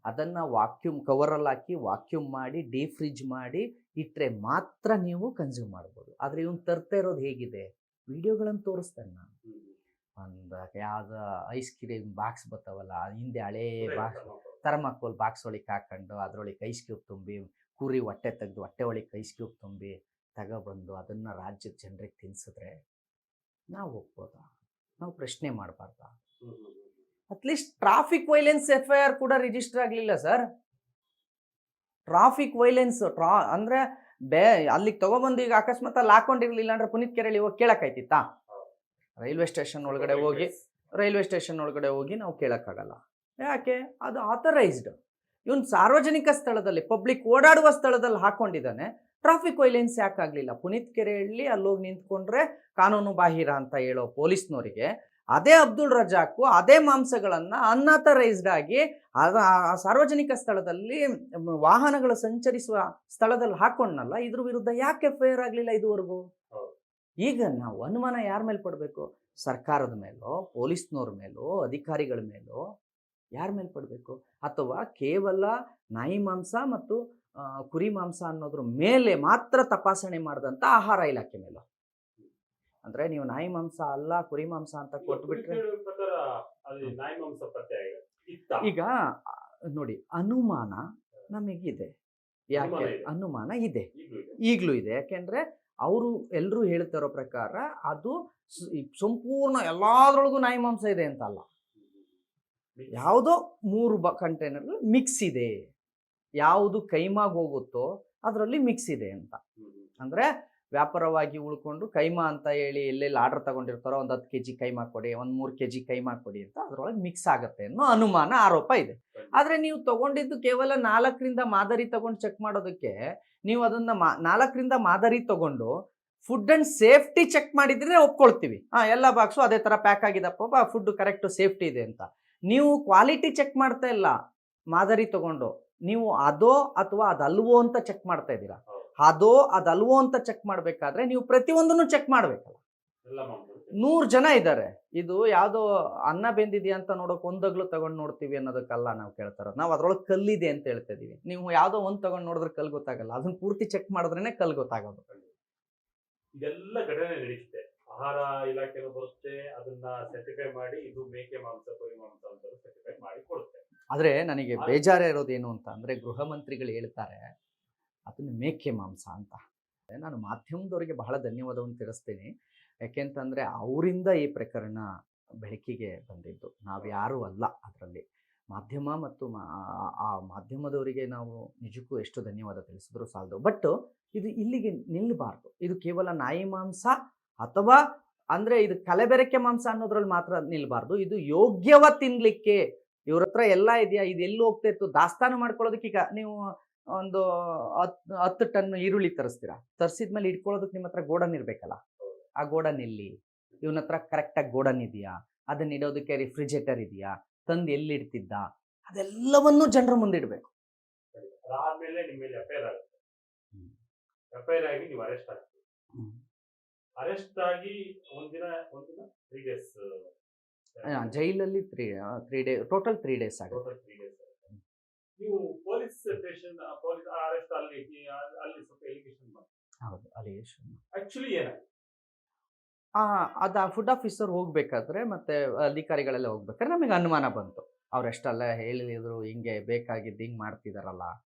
ಅದನ್ನು ವಾಕ್ಯೂಮ್ ಕವರಲ್ಲಿ ಹಾಕಿ ವಾಕ್ಯೂಮ್ ಮಾಡಿ ಡೀಪ್ ಫ್ರಿಜ್ ಮಾಡಿ ಇಟ್ಟರೆ ಮಾತ್ರ ನೀವು ಕನ್ಸ್ಯೂಮ್ ಮಾಡ್ಬೋದು. ಆದರೆ ಇವನು ತರ್ತಾ ಇರೋದು ಹೇಗಿದೆ, ವಿಡಿಯೋಗಳನ್ನು ತೋರಿಸ್ತೇನೆ ನಾನು. ಒಂದು ಯಾವ್ದು ಐಸ್ ಕ್ರೀಮ್ ಬಾಕ್ಸ್ ಬರ್ತಾವಲ್ಲ, ಹಿಂದೆ ಹಳೇ ಬಾಕ್ಸ್ ಥರ್ಮಾಕೋಲ್ ಬಾಕ್ಸ್ ಒಳಗೆ ಹಾಕೊಂಡು ಅದರೊಳಗೆ ಐಸ್ ಕ್ಯೂಬ್ ತುಂಬಿ ಕುರಿ ಹೊಟ್ಟೆ ತೆಗೆದು ಹೊಟ್ಟೆ ಒಳಗೆ ಐಸ್ ಕ್ಯೂಬ್ ತುಂಬಿ ತಗೊಬಂದು ಅದನ್ನು ರಾಜ್ಯದ ಜನರಿಗೆ ತಿನ್ಸಿದ್ರೆ ನಾವು ಒಪ್ಬೋದಾ? ನಾವು ಪ್ರಶ್ನೆ ಮಾಡಬಾರ್ದಾ? ಅಟ್ಲೀಸ್ಟ್ ಟ್ರಾಫಿಕ್ ವೈಲೆನ್ಸ್ FIR ಕೂಡ ರಿಜಿಸ್ಟರ್ ಆಗಲಿಲ್ಲ ಸರ್. ಟ್ರಾಫಿಕ್ ವೈಲೆನ್ಸ್ ಅಂದ್ರೆ ಅಲ್ಲಿಗೆ ತಗೊಬಂದು ಈಗ ಅಕಸ್ಮಾತ್ ಅಲ್ಲಿ ಹಾಕೊಂಡಿರ್ಲಿಲ್ಲ ಅಂದ್ರೆ ಪುನೀತ್ ಕೆರೆಯಲ್ಲಿ ಹೋಗಿ ಕೇಳಕ್ಕಾಯ್ತಿತ್ತಾ? ರೈಲ್ವೆ ಸ್ಟೇಷನ್ ಒಳಗಡೆ ಹೋಗಿ ನಾವು ಕೇಳಕ್ಕಾಗಲ್ಲ. ಯಾಕೆ? ಅದು ಆಥರೈಸ್ಡ್. ಇವನು ಸಾರ್ವಜನಿಕ ಸ್ಥಳದಲ್ಲಿ, ಪಬ್ಲಿಕ್ ಓಡಾಡುವ ಸ್ಥಳದಲ್ಲಿ ಹಾಕೊಂಡಿದ್ದಾನೆ. Traffic violence ಯಾಕಾಗಲಿಲ್ಲ? ಪುನೀತ್ ಕೆರೆಯಲ್ಲಿ ಅಲ್ಲೋಗಿ ನಿಂತ್ಕೊಂಡ್ರೆ ಕಾನೂನು ಬಾಹಿರ ಅಂತ ಹೇಳೋ ಪೊಲೀಸ್ನವರಿಗೆ ಅದೇ ಅಬ್ದುಲ್ ರಜಾಕು ಅದೇ ಮಾಂಸಗಳನ್ನು ಅನ್ಆಥರೈಸ್ಡ್ ಆಗಿ ಸಾರ್ವಜನಿಕ ಸ್ಥಳದಲ್ಲಿ ವಾಹನಗಳು ಸಂಚರಿಸುವ ಸ್ಥಳದಲ್ಲಿ ಹಾಕೊಂಡ್ನಲ್ಲ, ಇದ್ರ ವಿರುದ್ಧ ಯಾಕೆ FIR ಆಗಲಿಲ್ಲ ಇದುವರೆಗೂ? ಈಗ ನಾವು ಅನುಮಾನ ಯಾರ ಮೇಲೆ ಪಡಬೇಕು? ಸರ್ಕಾರದ ಮೇಲೋ, ಪೊಲೀಸ್ನವ್ರ ಮೇಲೋ, ಅಧಿಕಾರಿಗಳ ಮೇಲೋ, ಯಾರ ಮೇಲೆ ಪಡಬೇಕು? ಅಥವಾ ಕೇವಲ ನಾಯಿ ಮಾಂಸ ಮತ್ತು ಕುರಿ ಮಾಂಸ ಅನ್ನೋದ್ರ ಮೇಲೆ ಮಾತ್ರ ತಪಾಸಣೆ ಮಾಡಿದಂಥ ಆಹಾರ ಇಲಾಖೆ ಮೇಲೋ? ಅಂದ್ರೆ ನೀವು ನಾಯಿ ಮಾಂಸ ಅಲ್ಲ ಕುರಿ ಮಾಂಸ ಅಂತ ಕೊಟ್ಬಿಟ್ರೆ ಈಗ ನೋಡಿ, ಅನುಮಾನ ನಮಗಿದೆ. ಯಾಕೆ ಅನುಮಾನ ಇದೆ? ಈಗಲೂ ಇದೆ. ಯಾಕೆಂದ್ರೆ ಅವರು ಎಲ್ಲರೂ ಹೇಳ್ತಿರೋ ಪ್ರಕಾರ ಅದು ಸಂಪೂರ್ಣ ಎಲ್ಲಾದ್ರೊಳಗೂ ನಾಯಿ ಮಾಂಸ ಇದೆ ಅಂತ ಅಲ್ಲ. ಯಾವುದೋ 3 ಕಂಟೈನರ್ ಮಿಕ್ಸ್ ಇದೆ. ಯಾವುದು ಕೈಮಾಗ್ ಹೋಗುತ್ತೋ ಅದರಲ್ಲಿ ಮಿಕ್ಸ್ ಇದೆ ಅಂತ. ಅಂದ್ರೆ ವ್ಯಾಪಾರವಾಗಿ ಉಳ್ಕೊಂಡು ಕೈಮಾ ಅಂತ ಹೇಳಿ ಎಲ್ಲೆಲ್ಲಿ ಆರ್ಡರ್ ತಗೊಂಡಿರ್ತಾರೋ ಒಂದು 10 kg ಕೈಮಾ ಕೊಡಿ, ಒಂದು 3 kg ಕೈಮಾ ಕೊಡಿ ಅಂತ ಅದರೊಳಗೆ ಮಿಕ್ಸ್ ಆಗುತ್ತೆ ಅನ್ನೋ ಅನುಮಾನ, ಆರೋಪ ಇದೆ. ಆದರೆ ನೀವು ತಗೊಂಡಿದ್ದು ಕೇವಲ 4ರಿಂದ ಮಾದರಿ ತಗೊಂಡು ಚೆಕ್ ಮಾಡೋದಕ್ಕೆ, ನೀವು ಅದನ್ನ 4ರಿಂದ ಮಾದರಿ ತಗೊಂಡು ಫುಡ್ ಅಂಡ್ ಸೇಫ್ಟಿ ಚೆಕ್ ಮಾಡಿದ್ರೆ ಒಪ್ಕೊಳ್ತೀವಿ. ಎಲ್ಲ ಬಾಕ್ಸು ಅದೇ ಥರ ಪ್ಯಾಕ್ ಆಗಿದಪ್ಪ, ಫುಡ್ ಕರೆಕ್ಟು ಸೇಫ್ಟಿ ಇದೆ ಅಂತ. ನೀವು ಕ್ವಾಲಿಟಿ ಚೆಕ್ ಮಾಡ್ತಾ ಇಲ್ಲ ಮಾದರಿ ತಗೊಂಡು, ನೀವು ಅದೋ ಅಥವಾ ಅದಲ್ವೋ ಅಂತ ಚೆಕ್ ಮಾಡ್ತಾ ಇದ್ದೀರಾ. ಅದೋ ಅದಲ್ವೋ ಅಂತ ಚೆಕ್ ಮಾಡಬೇಕಾದ್ರೆ ನೀವು ಪ್ರತಿಯೊಂದನ್ನು ಚೆಕ್ ಮಾಡಬೇಕಲ್ಲ. 100 ಜನ ಇದ್ದಾರೆ. ಇದು ಯಾವುದೋ ಅನ್ನ ಬೆಂದಿದೆಯಾ ಅಂತ ನೋಡೋಕೆ ಒಂದಗ್ಲು ತಗೊಂಡು ನೋಡ್ತೀವಿ ಅನ್ನೋದಕ್ಕಲ್ಲ ನಾವು ಕೇಳ್ತಾ ಇರೋದು. ನಾವು ಅದ್ರೊಳಗೆ ಕಲ್ಲಿದೆ ಅಂತ ಹೇಳ್ತಾ ಇದೀವಿ. ನೀವು ಯಾವುದೋ ಒಂದು ತಗೊಂಡು ನೋಡಿದ್ರೆ ಕಲ್ಲು ಗೊತ್ತಾಗಲ್ಲ, ಅದನ್ನ ಪೂರ್ತಿ ಚೆಕ್ ಮಾಡಿದ್ರೇನೆ ಕಲ್ಲು ಗೊತ್ತಾಗೋದು. ಇದೆಲ್ಲ ಘಟನೆ ನಡೀತಿದೆ. ಆಹಾರ ಇಲಾಖೆನೂ ಬರುತ್ತೆ, ಅದನ್ನ ಸರ್ಟಿಫೈ ಮಾಡಿ ಇದು ಮೇಕೆ ಮಾಂಸ ಕುರಿ ಮಾಂಸ ಅಂತ ಸರ್ಟಿಫೈ ಮಾಡಿ ಕೊಡುತ್ತೆ. ಆದ್ರೆ ನನಗೆ ಬೇಜಾರ ಇರೋದೇನು ಅಂತ ಅಂದ್ರೆ, ಗೃಹ ಮಂತ್ರಿಗಳು ಹೇಳ್ತಾರೆ ಅದನ್ನ ಮೇಕೆ ಮಾಂಸ ಅಂತ. ನಾನು ಮಾಧ್ಯಮದವರಿಗೆ ಬಹಳ ಧನ್ಯವಾದವನ್ನು ತಿಳಿಸ್ತೀನಿ. ಯಾಕೆಂತಂದರೆ ಅವರಿಂದ ಈ ಪ್ರಕರಣ ಬೆಳಕಿಗೆ ಬಂದಿದ್ದು, ನಾವು ಯಾರೂ ಅಲ್ಲ ಅದರಲ್ಲಿ. ಮಾಧ್ಯಮ ಮತ್ತು ಆ ಮಾಧ್ಯಮದವರಿಗೆ ನಾವು ನಿಜಕ್ಕೂ ಎಷ್ಟು ಧನ್ಯವಾದ ತಿಳಿಸಿದ್ರು ಸಾಲದು. ಬಟ್ ಇದು ಇಲ್ಲಿಗೆ ನಿಲ್ಲಬಾರ್ದು. ಇದು ಕೇವಲ ನಾಯಿ ಮಾಂಸ ಅಥವಾ ಅಂದರೆ ಇದು ಕಲಬೆರಕೆ ಮಾಂಸ ಅನ್ನೋದ್ರಲ್ಲಿ ಮಾತ್ರ ನಿಲ್ಲಬಾರ್ದು. ಇದು ಯೋಗ್ಯವ ತಿನ್ನಲಿಕ್ಕೆ ಇವ್ರ ಹತ್ರ ಎಲ್ಲ ಇದೆಯಾ, ಇದು ಎಲ್ಲಿ ಹೋಗ್ತಾ ಇತ್ತು ದಾಸ್ತಾನು ಮಾಡ್ಕೊಳ್ಳೋದಕ್ಕೆ. ಈಗ ನೀವು ಒಂದು 10 ಟನ್ ಈರುಳ್ಳಿ ತರಿಸ್ತೀರಾ, ತರಿಸಿದ್ಮೇಲೆ ಇಟ್ಕೊಳ್ಳೋದಕ್ಕೆ ನಿಮ್ಮ ಹತ್ರ ಗೋಡನ್ ಇರಬೇಕಲ್ಲ. ಆ ಗೋಡನ್ ಎಲ್ಲಿ? ಇವನ ಹತ್ರ ಕರೆಕ್ಟಾಗಿ ಗೋಡನ್ ಇದೆಯಾ? ಅದನ್ನ ಇಡೋದಕ್ಕೆ ರಿಫ್ರಿಜರೇಟರ್ ಇದೆಯಾ? ತಂದು ಎಲ್ಲಿ ಇಡ್ತಿದ್ದ? ಅದೆಲ್ಲವನ್ನೂ ಜನರ ಮುಂದೆ ಇಡಬೇಕು. ಅದಾದ್ಮೇಲೆ ನಿಮ್ಮ ಮೇಲೆ FIR ಆಗುತ್ತೆ. FIR ಆಗಿ ನೀವು ಅರೆಸ್ಟ್ ಆಗ್ತೀವಿ. ಅರೆಸ್ಟ್ ಆಗಿ ಒಂದಿನ 3 days ಜೈಲಲ್ಲಿ 3 ಡೇ ಟೋಟಲ್ 3 days ಆಗುತ್ತೆ. ನೀವು ಪೊಲೀಸ್ ಸ್ಟೇಷನ್ ಪೊಲೀಸ್ ಅರೆಸ್ಟ್ ಅಲ್ಲಿ ಸ್ವಲ್ಪ ಎಲಿಗೇಷನ್ ಮಾಡಿ. ಹೌದು, ಅಲಿಗೇಷನ್. ಆಕ್ಚುಲಿ ಏನಾಯ್ತು? ಅದು ಫುಡ್ ಆಫೀಸರ್ ಹೋಗ್ಬೇಕಾದ್ರೆ ಮತ್ತೆ ಅಧಿಕಾರಿಗಳೆಲ್ಲ ಹೋಗ್ಬೇಕಾದ್ರೆ ನಮಗೆ ಅನುಮಾನ ಬಂತು. ಅವರೆಷ್ಟೆಲ್ಲ ಹೇಳಿದ್ರು, ಹಿಂಗೆ ಬೇಕಾಗಿದ್ದು ಹಿಂಗೆ ಮಾಡ್ತಿದಾರಲ್ಲ.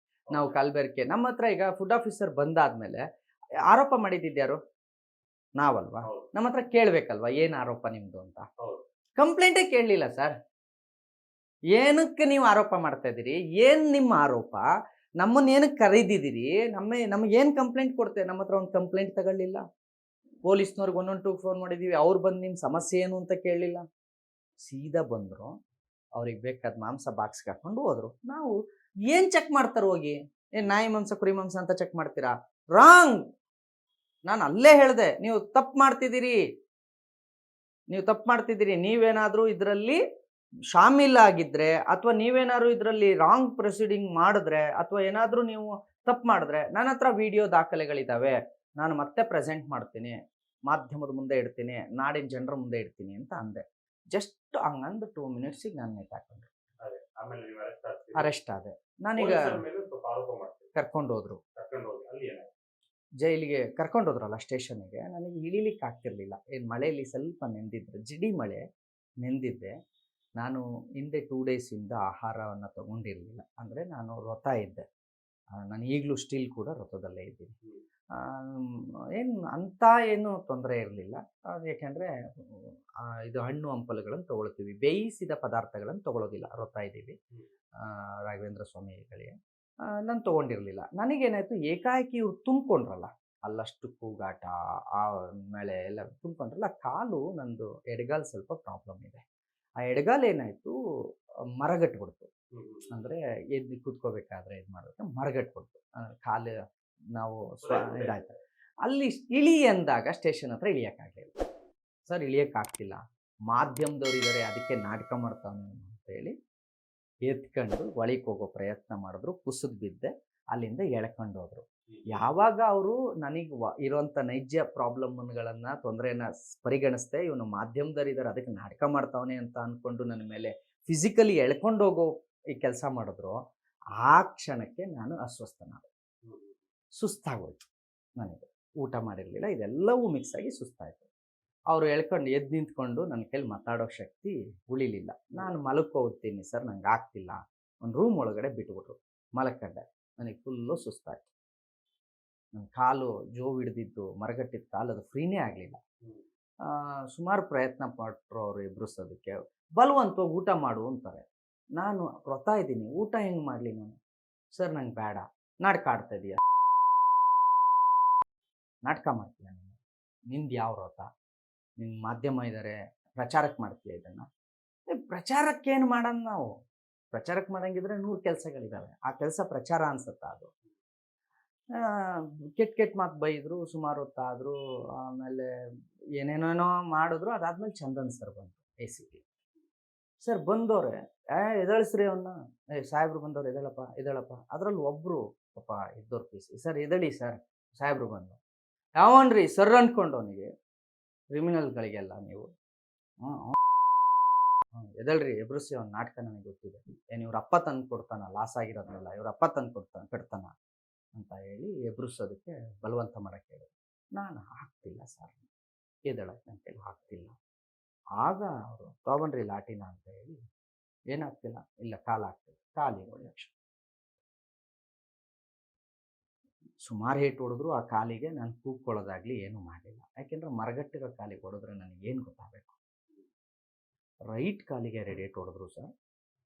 ನಾವು ಕಲಬೆರಕೆ ನಮ್ಮ ಹತ್ರ ಈಗ ಫುಡ್ ಆಫೀಸರ್ ಬಂದಾದ್ಮೇಲೆ ಆರೋಪ ಮಾಡಿದ್ಯಾರು? ನಾವಲ್ವಾ? ನಮ್ಮ ಹತ್ರ ಕೇಳಬೇಕಲ್ವಾ ಏನು ಆರೋಪ ನಿಮ್ಮದು ಅಂತ. ಕಂಪ್ಲೇಂಟೇ ಕೇಳಲಿಲ್ಲ ಸರ್. ಏನಕ್ಕೆ ನೀವು ಆರೋಪ ಮಾಡ್ತಾ ಇದ್ದೀರಿ? ಏನು ನಿಮ್ಮ ಆರೋಪ? ನಮ್ಮನ್ನು ಏನಕ್ಕೆ ಕರೀದಿದ್ದೀರಿ? ನಮಗೇನು ಕಂಪ್ಲೇಂಟ್ ಕೊಡ್ತೇವೆ? ನಮ್ಮ ಹತ್ರ ಒಂದು ಕಂಪ್ಲೇಂಟ್ ತಗೊಳ್ಳಿಲ್ಲ. ಪೊಲೀಸ್ನವ್ರಿಗೆ 112 ಫೋನ್ ಮಾಡಿದ್ದೀವಿ, ಅವ್ರು ಬಂದು ನಿಮ್ಮ ಸಮಸ್ಯೆ ಏನು ಅಂತ ಕೇಳಲಿಲ್ಲ. ಸೀದಾ ಬಂದರು, ಅವ್ರಿಗೆ ಬೇಕಾದ ಮಾಂಸ ಬಾಕ್ಸ್ಗೆ ಹಾಕೊಂಡು ಹೋದರು. ನಾವು ಏನು ಚೆಕ್ ಮಾಡ್ತಾರೆ ಹೋಗಿ? ಏನು ನಾಯಿ ಮಾಂಸ ಕುರಿ ಮಾಂಸ ಅಂತ ಚೆಕ್ ಮಾಡ್ತೀರಾ? ರಾಂಗ್. ನಾನು ಅಲ್ಲೇ ಹೇಳಿದೆ, ನೀವು ತಪ್ಪು ಮಾಡ್ತಿದ್ದೀರಿ. ನೀವೇನಾದರೂ ಇದರಲ್ಲಿ ಶಾಮೀಲಾಗಿದ್ದರೆ ಅಥವಾ ನೀವೇನಾದ್ರು ಇದರಲ್ಲಿ ರಾಂಗ್ ಪ್ರೊಸೀಡಿಂಗ್ ಮಾಡಿದ್ರೆ ಅಥವಾ ಏನಾದರೂ ನೀವು ತಪ್ಪು ಮಾಡಿದ್ರೆ ನನ್ನ ಹತ್ರ ವಿಡಿಯೋ ದಾಖಲೆಗಳಿದ್ದಾವೆ, ನಾನು ಮತ್ತೆ ಪ್ರೆಸೆಂಟ್ ಮಾಡ್ತೀನಿ, ಮಾಧ್ಯಮದ ಮುಂದೆ ಇಡ್ತೀನಿ, ನಾಡಿನ ಜನರ ಮುಂದೆ ಇಡ್ತೀನಿ ಅಂತ ಅಂದೆ. ಜಸ್ಟ್ ಹಂಗಂದು 2 ಮಿನಿಟ್ಸಿಗೆ ನಾನು ನೇತು ಹಾಕೊಂಡ್ರು. ಅರೆಸ್ಟ್ ಆದೆ. ನಾನೀಗ ಕರ್ಕೊಂಡು ಹೋದ್ರು, ಜೈಲಿಗೆ ಕರ್ಕೊಂಡು ಹೋದ್ರಲ್ಲ ಸ್ಟೇಷನ್ಗೆ. ನನಗೆ ಇಳಿಲಿಕ್ಕೆ ಆಗ್ತಿರ್ಲಿಲ್ಲ. ಏನು ಮಳೆಯಲ್ಲಿ ಸ್ವಲ್ಪ ನೆಂದಿದ್ರೆ, ಜಿಡಿ ಮಳೆ ನೆಂದಿದ್ದೆ. ನಾನು ಹಿಂದೆ 2 ಡೇಸಿಂದ ಆಹಾರವನ್ನು ತಗೊಂಡಿರಲಿಲ್ಲ. ಅಂದರೆ ನಾನು ವ್ರತ ಇದ್ದೆ. ನಾನು ಈಗಲೂ ಸ್ಟಿಲ್ ಕೂಡ ವ್ರತದಲ್ಲೇ ಇದ್ದೀನಿ. ಏನು ಅಂತ ಏನು ತೊಂದರೆ ಇರಲಿಲ್ಲ. ಅದು ಯಾಕೆಂದರೆ ಇದು ಹಣ್ಣು ಹಂಪಲುಗಳನ್ನು ತೊಗೊಳ್ತೀವಿ, ಬೇಯಿಸಿದ ಪದಾರ್ಥಗಳನ್ನು ತೊಗೊಳ್ಳೋದಿಲ್ಲ. ರೋತಾ ಇದ್ದೀವಿ ರಾಘವೇಂದ್ರ ಸ್ವಾಮಿಗಳಿಗೆ. ನಾನು ತೊಗೊಂಡಿರಲಿಲ್ಲ. ನನಗೇನಾಯಿತು, ಏಕಾಏಕಿ ಇವ್ರು ತುಂಬಿಕೊಂಡ್ರಲ್ಲ, ಅಲ್ಲಷ್ಟು ಕೂಗಾಟ, ಆಮೇಲೆ ಎಲ್ಲ ತುಂಬಿಕೊಂಡ್ರಲ್ಲ, ಕಾಲು ನಂದು ಎಡಗಾಲು ಸ್ವಲ್ಪ ಪ್ರಾಬ್ಲಮ್ ಇದೆ. ಆ ಎಡಗಾಲು ಏನಾಯಿತು, ಮರಗಟ್ಬಿಡ್ತು. ಅಂದರೆ ಎದ್ದು ಕೂತ್ಕೋಬೇಕಾದ್ರೆ ಇದು ಮಾಡೋದಕ್ಕೆ ಮರಗಟ್ಬಿಡ್ತು. ಕಾಲು ನಾವು ಇದಾಯ್ತು. ಅಲ್ಲಿ ಇಳಿ ಅಂದಾಗ ಸ್ಟೇಷನ್ ಹತ್ರ ಇಳಿಯೋಕ್ಕಾಗಲಿಲ್ಲ. ಸರ್ ಇಳಿಯೋಕ್ಕಾಗ್ತಿಲ್ಲ, ಮಾಧ್ಯಮದವ್ರು ಇದ್ದಾರೆ, ಅದಕ್ಕೆ ನಾಟಕ ಮಾಡ್ತಾನೆ ಅಂತೇಳಿ ಎತ್ಕೊಂಡು ಒಳಗೆ ಹೋಗೋ ಪ್ರಯತ್ನ ಮಾಡಿದ್ರು. ಕುಸಿದು ಬಿದ್ದೆ, ಅಲ್ಲಿಂದ ಎಳ್ಕೊಂಡು ಹೋದ್ರು. ಯಾವಾಗ ಅವರು ನನಗೆ ಇರೋಂಥ ನೈಜ ಪ್ರಾಬ್ಲಮ್ಗಳನ್ನು, ತೊಂದರೆನ ಪರಿಗಣಿಸ್ದೆ, ಇವನು ಮಾಧ್ಯಮದವರಿದ್ದಾರೆ ಅದಕ್ಕೆ ನಾಟಕ ಮಾಡ್ತಾವನೆ ಅಂತ ಅಂದ್ಕೊಂಡು ನನ್ನ ಮೇಲೆ ಫಿಸಿಕಲಿ ಎಳ್ಕೊಂಡು ಹೋಗೋ ಈ ಕೆಲಸ ಮಾಡಿದ್ರು, ಆ ಕ್ಷಣಕ್ಕೆ ನಾನು ಅಸ್ವಸ್ಥನಾದೆ. ಸುಸ್ತಾಗೋಯ್ತು ನನಗೆ. ಊಟ ಮಾಡಿರಲಿಲ್ಲ, ಇದೆಲ್ಲವೂ ಮಿಕ್ಸ್ ಆಗಿ ಸುಸ್ತಾಯಿತು. ಅವರು ಎಳ್ಕೊಂಡು ಎದ್ದು ನಿಂತ್ಕೊಂಡು ನನ್ನ ಕೈಲಿ ಮಾತಾಡೋ ಶಕ್ತಿ ಉಳಿಲಿಲ್ಲ. ನಾನು ಮಲ್ಕೋತೀನಿ ಸರ್, ನಂಗೆ ಆಗ್ತಿಲ್ಲ, ಒಂದು ರೂಮ್ ಒಳಗಡೆ ಬಿಟ್ಬಿಟ್ರು. ಮಲ್ಕೊಂಡೆ. ನನಗೆ ಫುಲ್ಲು ಸುಸ್ತಾಯಿತು. ನನ್ನ ಕಾಲು ಜೋವು ಹಿಡ್ದಿದ್ದು, ಮರಗಟ್ಟಿದ್ದ ಕಾಲು, ಅದು ಫ್ರೀನೇ ಆಗಲಿಲ್ಲ. ಸುಮಾರು ಪ್ರಯತ್ನ ಪಟ್ಟರು ಅವರು ಎಬ್ರಿಸೋದಕ್ಕೆ. ಬಲವಂತವಾಗಿ ಊಟ ಮಾಡು ಅಂತಾರೆ. ನಾನು ವ್ರತ ಇದ್ದೀನಿ, ಊಟ ಹೆಂಗೆ ಮಾಡಲಿ ನಾನು? ಸರ್ ನಂಗೆ ಬೇಡ, ನಾಟಕ ಆಡ್ತಾ ಇದೀಯ, ನಾಟಕ ಮಾಡ್ತೀಯ ನೀನು, ನಿಂದು ಯಾವ ವ್ರತ? ನಿನ್ನ ಮಾಧ್ಯಮ ಇದ್ದಾರೆ, ಪ್ರಚಾರಕ್ಕೆ ಮಾಡ್ತೀಯ ಇದನ್ನು. ಪ್ರಚಾರಕ್ಕೇನು ಮಾಡೋಣ ನಾವು? ಪ್ರಚಾರಕ್ಕೆ ಮಾಡೋಂಗಿದ್ರೆ 100 ಕೆಲಸಗಳಿದ್ದಾವೆ. ಆ ಕೆಲಸ ಪ್ರಚಾರ ಅನ್ಸುತ್ತಾ ಅದು? ಕೆಟ್ಟ ಮಾತು ಬೈದರು, ಸುಮಾರು ಹೊತ್ತಾದರು. ಆಮೇಲೆ ಏನೇನೇನೋ ಮಾಡಿದ್ರು. ಅದಾದ್ಮೇಲೆ ಚಂದನ್ ಸರ್ ಬಂದರು, ACP ಸರ್ ಬಂದವ್ರೆ. ಎದಳಿಸ್ರಿ ಅವನ್ನ, ಸಾಹೇಬ್ರು ಬಂದವ್ರು, ಎದಳಪ್ಪ. ಅದರಲ್ಲಿ ಒಬ್ಬರು ಪಾಪ ಇದ್ದವ್ರು PC ಸರ್, ಎದಳಿ ಸರ್, ಸಾಹೇಬ್ರು ಬಂದು. ಯಾವನ್ರಿ ಸರ್ ಅಂದ್ಕೊಂಡು ಅವನಿಗೆ, ಕ್ರಿಮಿನಲ್ಗಳಿಗೆಲ್ಲ ನೀವು ಎದಳ್ರಿ, ಎಬ್ರಿಸಿ, ಅವ್ನ ನಾಟಕ ನನಗೆ ಗೊತ್ತಿದೆ. ಏನು ಇವ್ರ ಅಪ್ಪ ತಂದು ಕೊಡ್ತಾನ, ಲಾಸ್ ಆಗಿರೋದ್ನೆಲ್ಲ ಇವ್ರ ಅಪ್ಪ ತಂದು ಕಟ್ತಾನ ಅಂತ ಹೇಳಿ ಎಬ್ರಿಸೋದಕ್ಕೆ ಬಲವಂತ ಮಾಡೋಕ್ಕೆ ಹೇಳಿದ್ರು. ನಾನು ಆಗ್ತಿಲ್ಲ ಸರ್, ಎದಳಕ್ಕೆ ನನ್ನ ಕೈಲಿ ಆಗ್ತಿಲ್ಲ. ಆಗ ಅವರು ತಗೊಂಡ್ರಿ ಲಾಟಿನ ಅಂತ ಹೇಳಿ, ಏನಾಗ್ತಿಲ್ಲ, ಇಲ್ಲ ಕಾಲಾಗ್ತಿಲ್ಲ, ಕಾಲಿಗೆ ಹೊಡೆಯೋಕ್ಷ. ಸುಮಾರು ಏಟು ಹೊಡೆದ್ರು ಆ ಕಾಲಿಗೆ. ನಾನು ಕೂಗ್ಕೊಳ್ಳೋದಾಗಲಿ ಏನೂ ಮಾಡಲಿಲ್ಲ. ಯಾಕೆಂದರೆ ಮರಗಟ್ಟಿರೋ ಕಾಲಿಗೆ ಹೊಡೆದ್ರೆ ನನಗೇನು ಗೊತ್ತಾಗಬೇಕು. ರೈಟ್ ಕಾಲಿಗೆ 2 ಏಟು ಹೊಡೆದ್ರು ಸರ್,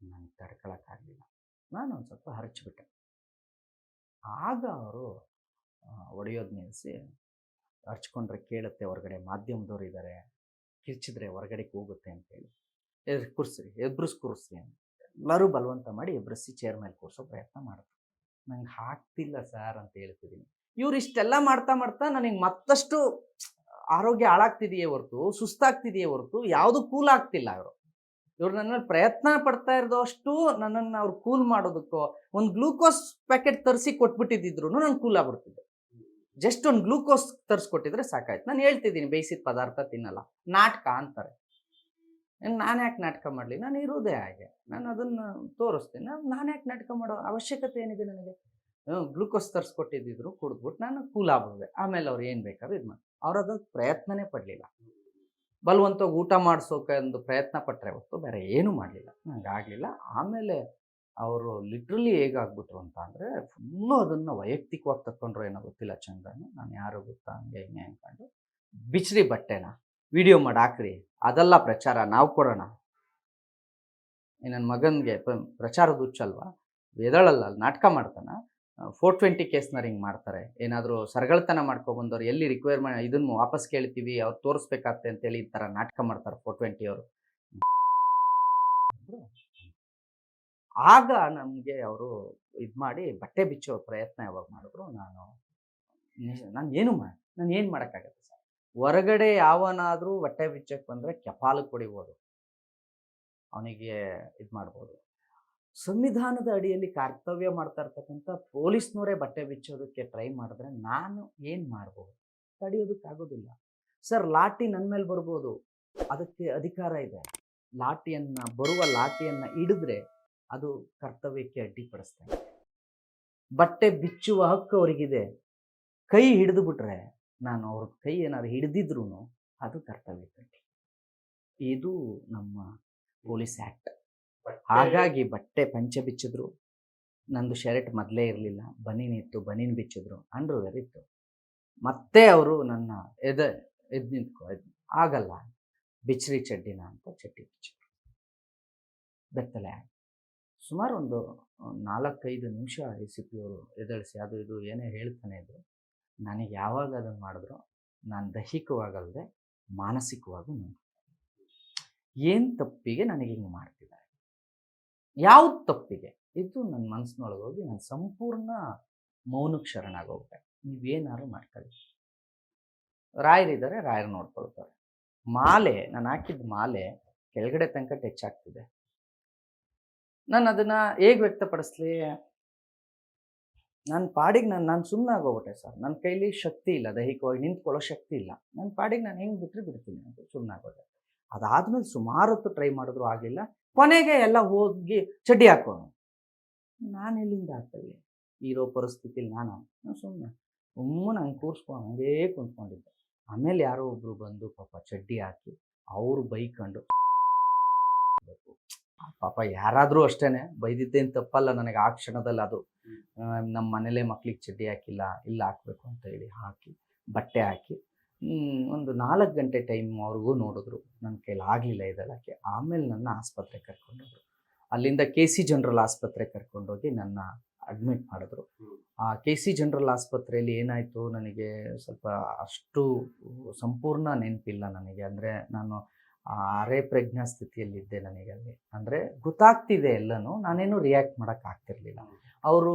ನನಗೆ ತಡ್ಕೊಳಕ್ಕಾಗಲಿಲ್ಲ. ನಾನು ಒಂದು ಸ್ವಲ್ಪ ಹರಚಿಬಿಟ್ಟೆ. ಆಗ ಅವರು ಹೊಡೆಯೋದು ನಿಲ್ಲಿಸಿ, ಹರ್ಚ್ಕೊಂಡ್ರೆ ಕೇಳುತ್ತೆ ಹೊರಗಡೆ, ಮಾಧ್ಯಮದವ್ರು ಇದ್ದಾರೆ, ಕಿರ್ಚಿದ್ರೆ ಹೊರಗಡೆ ಹೋಗುತ್ತೆ ಅಂತೇಳಿ, ಕೂರಿಸ್ರಿ ಅಂತ ಎಲ್ಲರೂ ಬಲವಂತ ಮಾಡಿ ಎಬ್ರಿಸಿ ಚೇರ್ ಮೇಲೆ ಕೂರಿಸೋ ಪ್ರಯತ್ನ ಮಾಡಿದ್ರು. ನಂಗೆ ಆಗ್ತಿಲ್ಲ ಸರ್ ಅಂತ ಹೇಳ್ತಿದ್ದೀನಿ. ಇವ್ರು ಇಷ್ಟೆಲ್ಲ ಮಾಡ್ತಾ ನನಗೆ ಮತ್ತಷ್ಟು ಆರೋಗ್ಯ ಹಾಳಾಗ್ತಿದೆಯೇ ಹೊರತು, ಸುಸ್ತಾಗ್ತಿದೆಯೇ ಹೊರತು ಯಾವುದು ಕೂಲ್ ಆಗ್ತಿಲ್ಲ. ಇವ್ರು ನನ್ನ ಪ್ರಯತ್ನ ಪಡ್ತಾ ಇರೋದಷ್ಟು ನನ್ನನ್ನು ಅವ್ರು ಕೂಲ್ ಮಾಡೋದಕ್ಕೋ, ಒಂದು ಗ್ಲೂಕೋಸ್ ಪ್ಯಾಕೆಟ್ ತರಿಸಿ ಕೊಟ್ಬಿಟ್ಟಿದ್ರು ನಾನು ಕೂಲ್ ಆಗ್ಬಿಡ್ತಿದ್ದೆ. ಜಸ್ಟ್ ಒಂದು ಗ್ಲೂಕೋಸ್ ತರಿಸ್ಕೊಟ್ಟಿದ್ರೆ ಸಾಕಾಯ್ತು. ನಾನು ಹೇಳ್ತಿದ್ದೀನಿ ಬೇಯಿಸಿದ ಪದಾರ್ಥ ತಿನ್ನಲ್ಲ, ನಾಟಕ ಅಂತಾರೆ. ನಾನು ಯಾಕೆ ನಾಟಕ ಮಾಡಲಿ? ನಾನು ಇರೋದೇ ಹಾಗೆ, ನಾನು ಅದನ್ನು ತೋರಿಸ್ತೀನಿ. ನಾನು ಯಾಕೆ ನಾಟಕ ಮಾಡೋ ಅವಶ್ಯಕತೆ ಏನಿದೆ ನನಗೆ? ಗ್ಲೂಕೋಸ್ ತರಿಸ್ಕೊಟ್ಟಿದ್ದಿದ್ರು, ಕುಡಿದ್ಬಿಟ್ಟು ನಾನು ಕೂಲ್ ಆಗ್ಬಿಡ್ದೆ. ಆಮೇಲೆ ಅವ್ರು ಏನು ಬೇಕಾದ್ರೂ ಇದು ಮಾಡಿ, ಅವ್ರು ಅದಕ್ಕೆ ಪ್ರಯತ್ನನೇ ಪಡಲಿಲ್ಲ. ಬಲವಂತವಾಗಿ ಊಟ ಮಾಡಿಸೋಕೆ ಒಂದು ಪ್ರಯತ್ನ ಪಟ್ಟರೆ ಹೊತ್ತು ಬೇರೆ ಏನೂ ಮಾಡಲಿಲ್ಲ. ನನಗೆ ಆಗಲಿಲ್ಲ. ಆಮೇಲೆ ಅವರು ಲಿಟ್ರಲಿ ಹೇಗಾಗ್ಬಿಟ್ರು ಅಂತ ಅಂದರೆ, ಫುಲ್ಲು ಅದನ್ನು ವೈಯಕ್ತಿಕವಾಗಿ ತಗೊಂಡ್ರು ಏನೋ ಗೊತ್ತಿಲ್ಲ ಚಂದನ್. ನಾನು ಯಾರು ಗೊತ್ತಾ ಹಂಗೆ ಹಿಂಗೆ ಅಂದ್ಕೊಂಡು, ಬಿಚ್ಚ್ರಿ ಬಟ್ಟೆನ, ವಿಡಿಯೋ ಮಾಡಿ ಹಾಕ್ರಿ, ಅದೆಲ್ಲ ಪ್ರಚಾರ, ನಾವು ಕೊಡೋಣ. ನನ್ನ ಮಗನಿಗೆ ಪ್ರಚಾರದ ಹುಚ್ಚಲ್ವಾ, ಎದಳಲ್ಲ, ನಾಟಕ ಮಾಡ್ತಾನ. 420 ಕೇಸ್ನವ್ರು ಹಿಂಗೆ ಮಾಡ್ತಾರೆ. ಏನಾದರೂ ಸರಗಳತನ ಮಾಡ್ಕೊಬಂದವ್ರು ಎಲ್ಲಿ ರಿಕ್ವೈರ್ಮೆಂಟ್ ಇದನ್ನು ವಾಪಸ್ ಕೇಳ್ತೀವಿ, ಅವ್ರು ತೋರಿಸ್ಬೇಕಾಗ್ತೆ ಅಂತೇಳಿ ಈ ಥರ ನಾಟಕ ಮಾಡ್ತಾರೆ 420 ಅವರು. ಆಗ ನಮಗೆ ಅವರು ಇದು ಮಾಡಿ ಬಟ್ಟೆ ಬಿಚ್ಚೋ ಪ್ರಯತ್ನ ಯಾವಾಗ ಮಾಡಿದ್ರು, ನಾನು ಏನು ಮಾಡೋಕ್ಕಾಗತ್ತೆ ಸರ್? ಹೊರಗಡೆ ಯಾವನಾದರೂ ಬಟ್ಟೆ ಬಿಚ್ಚಕ್ಕೆ ಬಂದರೆ ಕೆಪಾಲಕ್ಕೆ ಹೊಡಿಬೋದು, ಅವನಿಗೆ ಇದು ಮಾಡ್ಬೋದು. ಸಂವಿಧಾನದ ಅಡಿಯಲ್ಲಿ ಕರ್ತವ್ಯ ಮಾಡ್ತಾ ಇರ್ತಕ್ಕಂಥ ಪೊಲೀಸ್ನವರೇ ಬಟ್ಟೆ ಬಿಚ್ಚೋದಕ್ಕೆ ಟ್ರೈ ಮಾಡಿದ್ರೆ ನಾನು ಏನು ಮಾಡ್ಬೋದು? ತಡೆಯೋದಕ್ಕಾಗೋದಿಲ್ಲ ಸರ್. ಲಾಠಿ ನನ್ನ ಮೇಲೆ ಬರ್ಬೋದು, ಅದಕ್ಕೆ ಅಧಿಕಾರ ಇದೆ. ಬರುವ ಲಾಠಿಯನ್ನು ಹಿಡಿದ್ರೆ ಅದು ಕರ್ತವ್ಯಕ್ಕೆ ಅಡ್ಡಿಪಡಿಸ್ತಾರೆ. ಬಟ್ಟೆ ಬಿಚ್ಚುವ ಹಕ್ಕು ಅವರಿಗಿದೆ. ಕೈ ಹಿಡಿದು ಬಿಟ್ರೆ, ನಾನು ಅವ್ರ ಕೈ ಏನಾದ್ರು ಹಿಡಿದಿದ್ರು ಅದು ಕರ್ತವ್ಯಕ್ಕೆ ಅಡ್ಡಿ. ಇದು ನಮ್ಮ ಪೊಲೀಸ್ ಆ್ಯಕ್ಟ್. ಹಾಗಾಗಿ ಬಟ್ಟೆ ಪಂಚೆ ಬಿಚ್ಚಿದ್ರು, ನಂದು ಶರ್ಟ್ ಮೊದಲೇ ಇರಲಿಲ್ಲ, ಬನೀನ್ ಇತ್ತು, ಬನೀನ್ ಬಿಚ್ಚಿದ್ರು, ಅಂಡರ್ವೇರ್ ಇತ್ತು. ಮತ್ತೆ ಅವರು ನನ್ನ ಎದ್ದು ನಿಂತ್ಕೊ ಆಗಲ್ಲ, ಬಿಚ್ರಿ ಚಡ್ಡಿನ ಅಂತ ಚಡ್ಡಿ ಬಿಚ್ಚಿದ್ರು. ಬೆತ್ತಲೆ ಆಗಿ ಸುಮಾರು ಒಂದು 4-5 ನಿಮಿಷ ಈ ಸಿ ಪಿ ಅವರು ಎದ್ದೇಳಿಸಿ ಅದು ಇದು ಏನೇ ಹೇಳ್ತಾನೆ ಇದ್ರು. ನನಗೆ ಯಾವಾಗ ಅದನ್ನು ಮಾಡಿದ್ರು ನಾನು ದೈಹಿಕವಾಗಲ್ಲದೆ ಮಾನಸಿಕವಾಗೂ ಏನು ತಪ್ಪಿಗೆ ನನಗೆ ಹಿಂಗೆ ಮಾಡ್ತಿದ್ದಾರೆ, ಯಾವ್ದು ತಪ್ಪಿಗೆ, ಇದು ನನ್ನ ಮನಸ್ಸಿನೊಳಗೆ ಹೋಗಿ ನಾನು ಸಂಪೂರ್ಣ ಮೌನಕ್ಕೆ ಶರಣಾಗೋಗ್ಬಿಟ್ಟೆ. ನೀವೇನಾದ್ರು ಮಾಡ್ಕೊಳ್ಳಿ, ರಾಯರಿದ್ದಾರೆ, ರಾಯರು ನೋಡ್ಕೊಳ್ತಾರೆ. ಮಾಲೆ ನಾನು ಹಾಕಿದ ಮಾಲೆ ಕೆಳಗಡೆ ತನಕ ಟಚ್ ಆಗ್ತಿದೆ. ನಾನು ಅದನ್ನು ಹೇಗೆ ವ್ಯಕ್ತಪಡಿಸ್ಲಿ? ನನ್ನ ಪಾಡಿಗೆ ನಾನು ಸುಮ್ಮನೆ ಆಗೋಗ್ಬಿಟ್ಟೆ ಸರ್. ನನ್ನ ಕೈಲಿ ಶಕ್ತಿ ಇಲ್ಲ, ದೈಹಿಕವಾಗಿ ನಿಂತ್ಕೊಳ್ಳೋ ಶಕ್ತಿ ಇಲ್ಲ. ನನ್ನ ಪಾಡಿಗೆ ನಾನು ಹೆಂಗೆ ಬಿಡ್ತೀನಿ ಅಂತ ಸುಮ್ಮನೆ ಆಗೋದೆ. ಅದಾದಮೇಲೆ ಸುಮಾರು ಹೊತ್ತು ಟ್ರೈ ಮಾಡಿದ್ರು ಆಗಲಿಲ್ಲ. ಕೊನೆಗೆ ಎಲ್ಲ ಹೋಗಿ ಚಡ್ಡಿ ಹಾಕೋನು. ನಾನು ಎಲ್ಲಿಂದ ಹಾಕಲಿ? ಇರೋ ಪರಿಸ್ಥಿತಿಲಿ ನಾನು ಸುಮ್ಮನೆ ಹಂಗೆ ಕೂರಿಸ್ಕೊಂಡು ಹಂಗೇ ಕುಂತ್ಕೊಂಡಿದ್ದೆ. ಆಮೇಲೆ ಯಾರೋ ಒಬ್ಬರು ಬಂದು ಪಾಪ ಚಡ್ಡಿ ಹಾಕಿ ಅವರು ಬೈಕೊಂಡು, ಪಾಪ ಯಾರಾದರೂ ಅಷ್ಟೇ ಬೈದಿದ್ದೇನು ತಪ್ಪಲ್ಲ ನನಗೆ ಆ ಕ್ಷಣದಲ್ಲಿ. ಅದು ನಮ್ಮ ಮನೇಲೇ ಮಕ್ಳಿಗೆ ಚಡ್ಡಿ ಹಾಕಿಲ್ಲ, ಇಲ್ಲ ಹಾಕಬೇಕು ಅಂತ ಹೇಳಿ ಹಾಕಿ ಬಟ್ಟೆ ಹಾಕಿ ಒಂದು 4 ಗಂಟೆ ಟೈಮ್ ಅವ್ರಿಗೂ ನೋಡಿದ್ರು. ನನ್ನ ಕೈಲಿ ಆಗಲಿಲ್ಲ ಇದೆಲ್ಲಕ್ಕೆ. ಆಮೇಲೆ ನನ್ನ ಆಸ್ಪತ್ರೆಗೆ ಕರ್ಕೊಂಡೋದ್ರು. ಅಲ್ಲಿಂದ KC ಜನರಲ್ ಆಸ್ಪತ್ರೆಗೆ ಕರ್ಕೊಂಡೋಗಿ ನನ್ನ ಅಡ್ಮಿಟ್ ಮಾಡಿದ್ರು. ಆ KC ಜನರಲ್ ಆಸ್ಪತ್ರೆಯಲ್ಲಿ ಏನಾಯಿತು ನನಗೆ ಸ್ವಲ್ಪ ಅಷ್ಟು ಸಂಪೂರ್ಣ ನೆನಪಿಲ್ಲ ನನಗೆ. ಅಂದರೆ ನಾನು ಅರೆ ಪ್ರಜ್ಞಾ ಸ್ಥಿತಿಯಲ್ಲಿದ್ದೆ ನನಗೆ ಅಲ್ಲಿ. ಅಂದರೆ ಗೊತ್ತಾಗ್ತಿದೆ ಎಲ್ಲನೂ, ನಾನೇನು ರಿಯಾಕ್ಟ್ ಮಾಡೋಕ್ಕಾಗ್ತಿರ್ಲಿಲ್ಲ. ಅವರು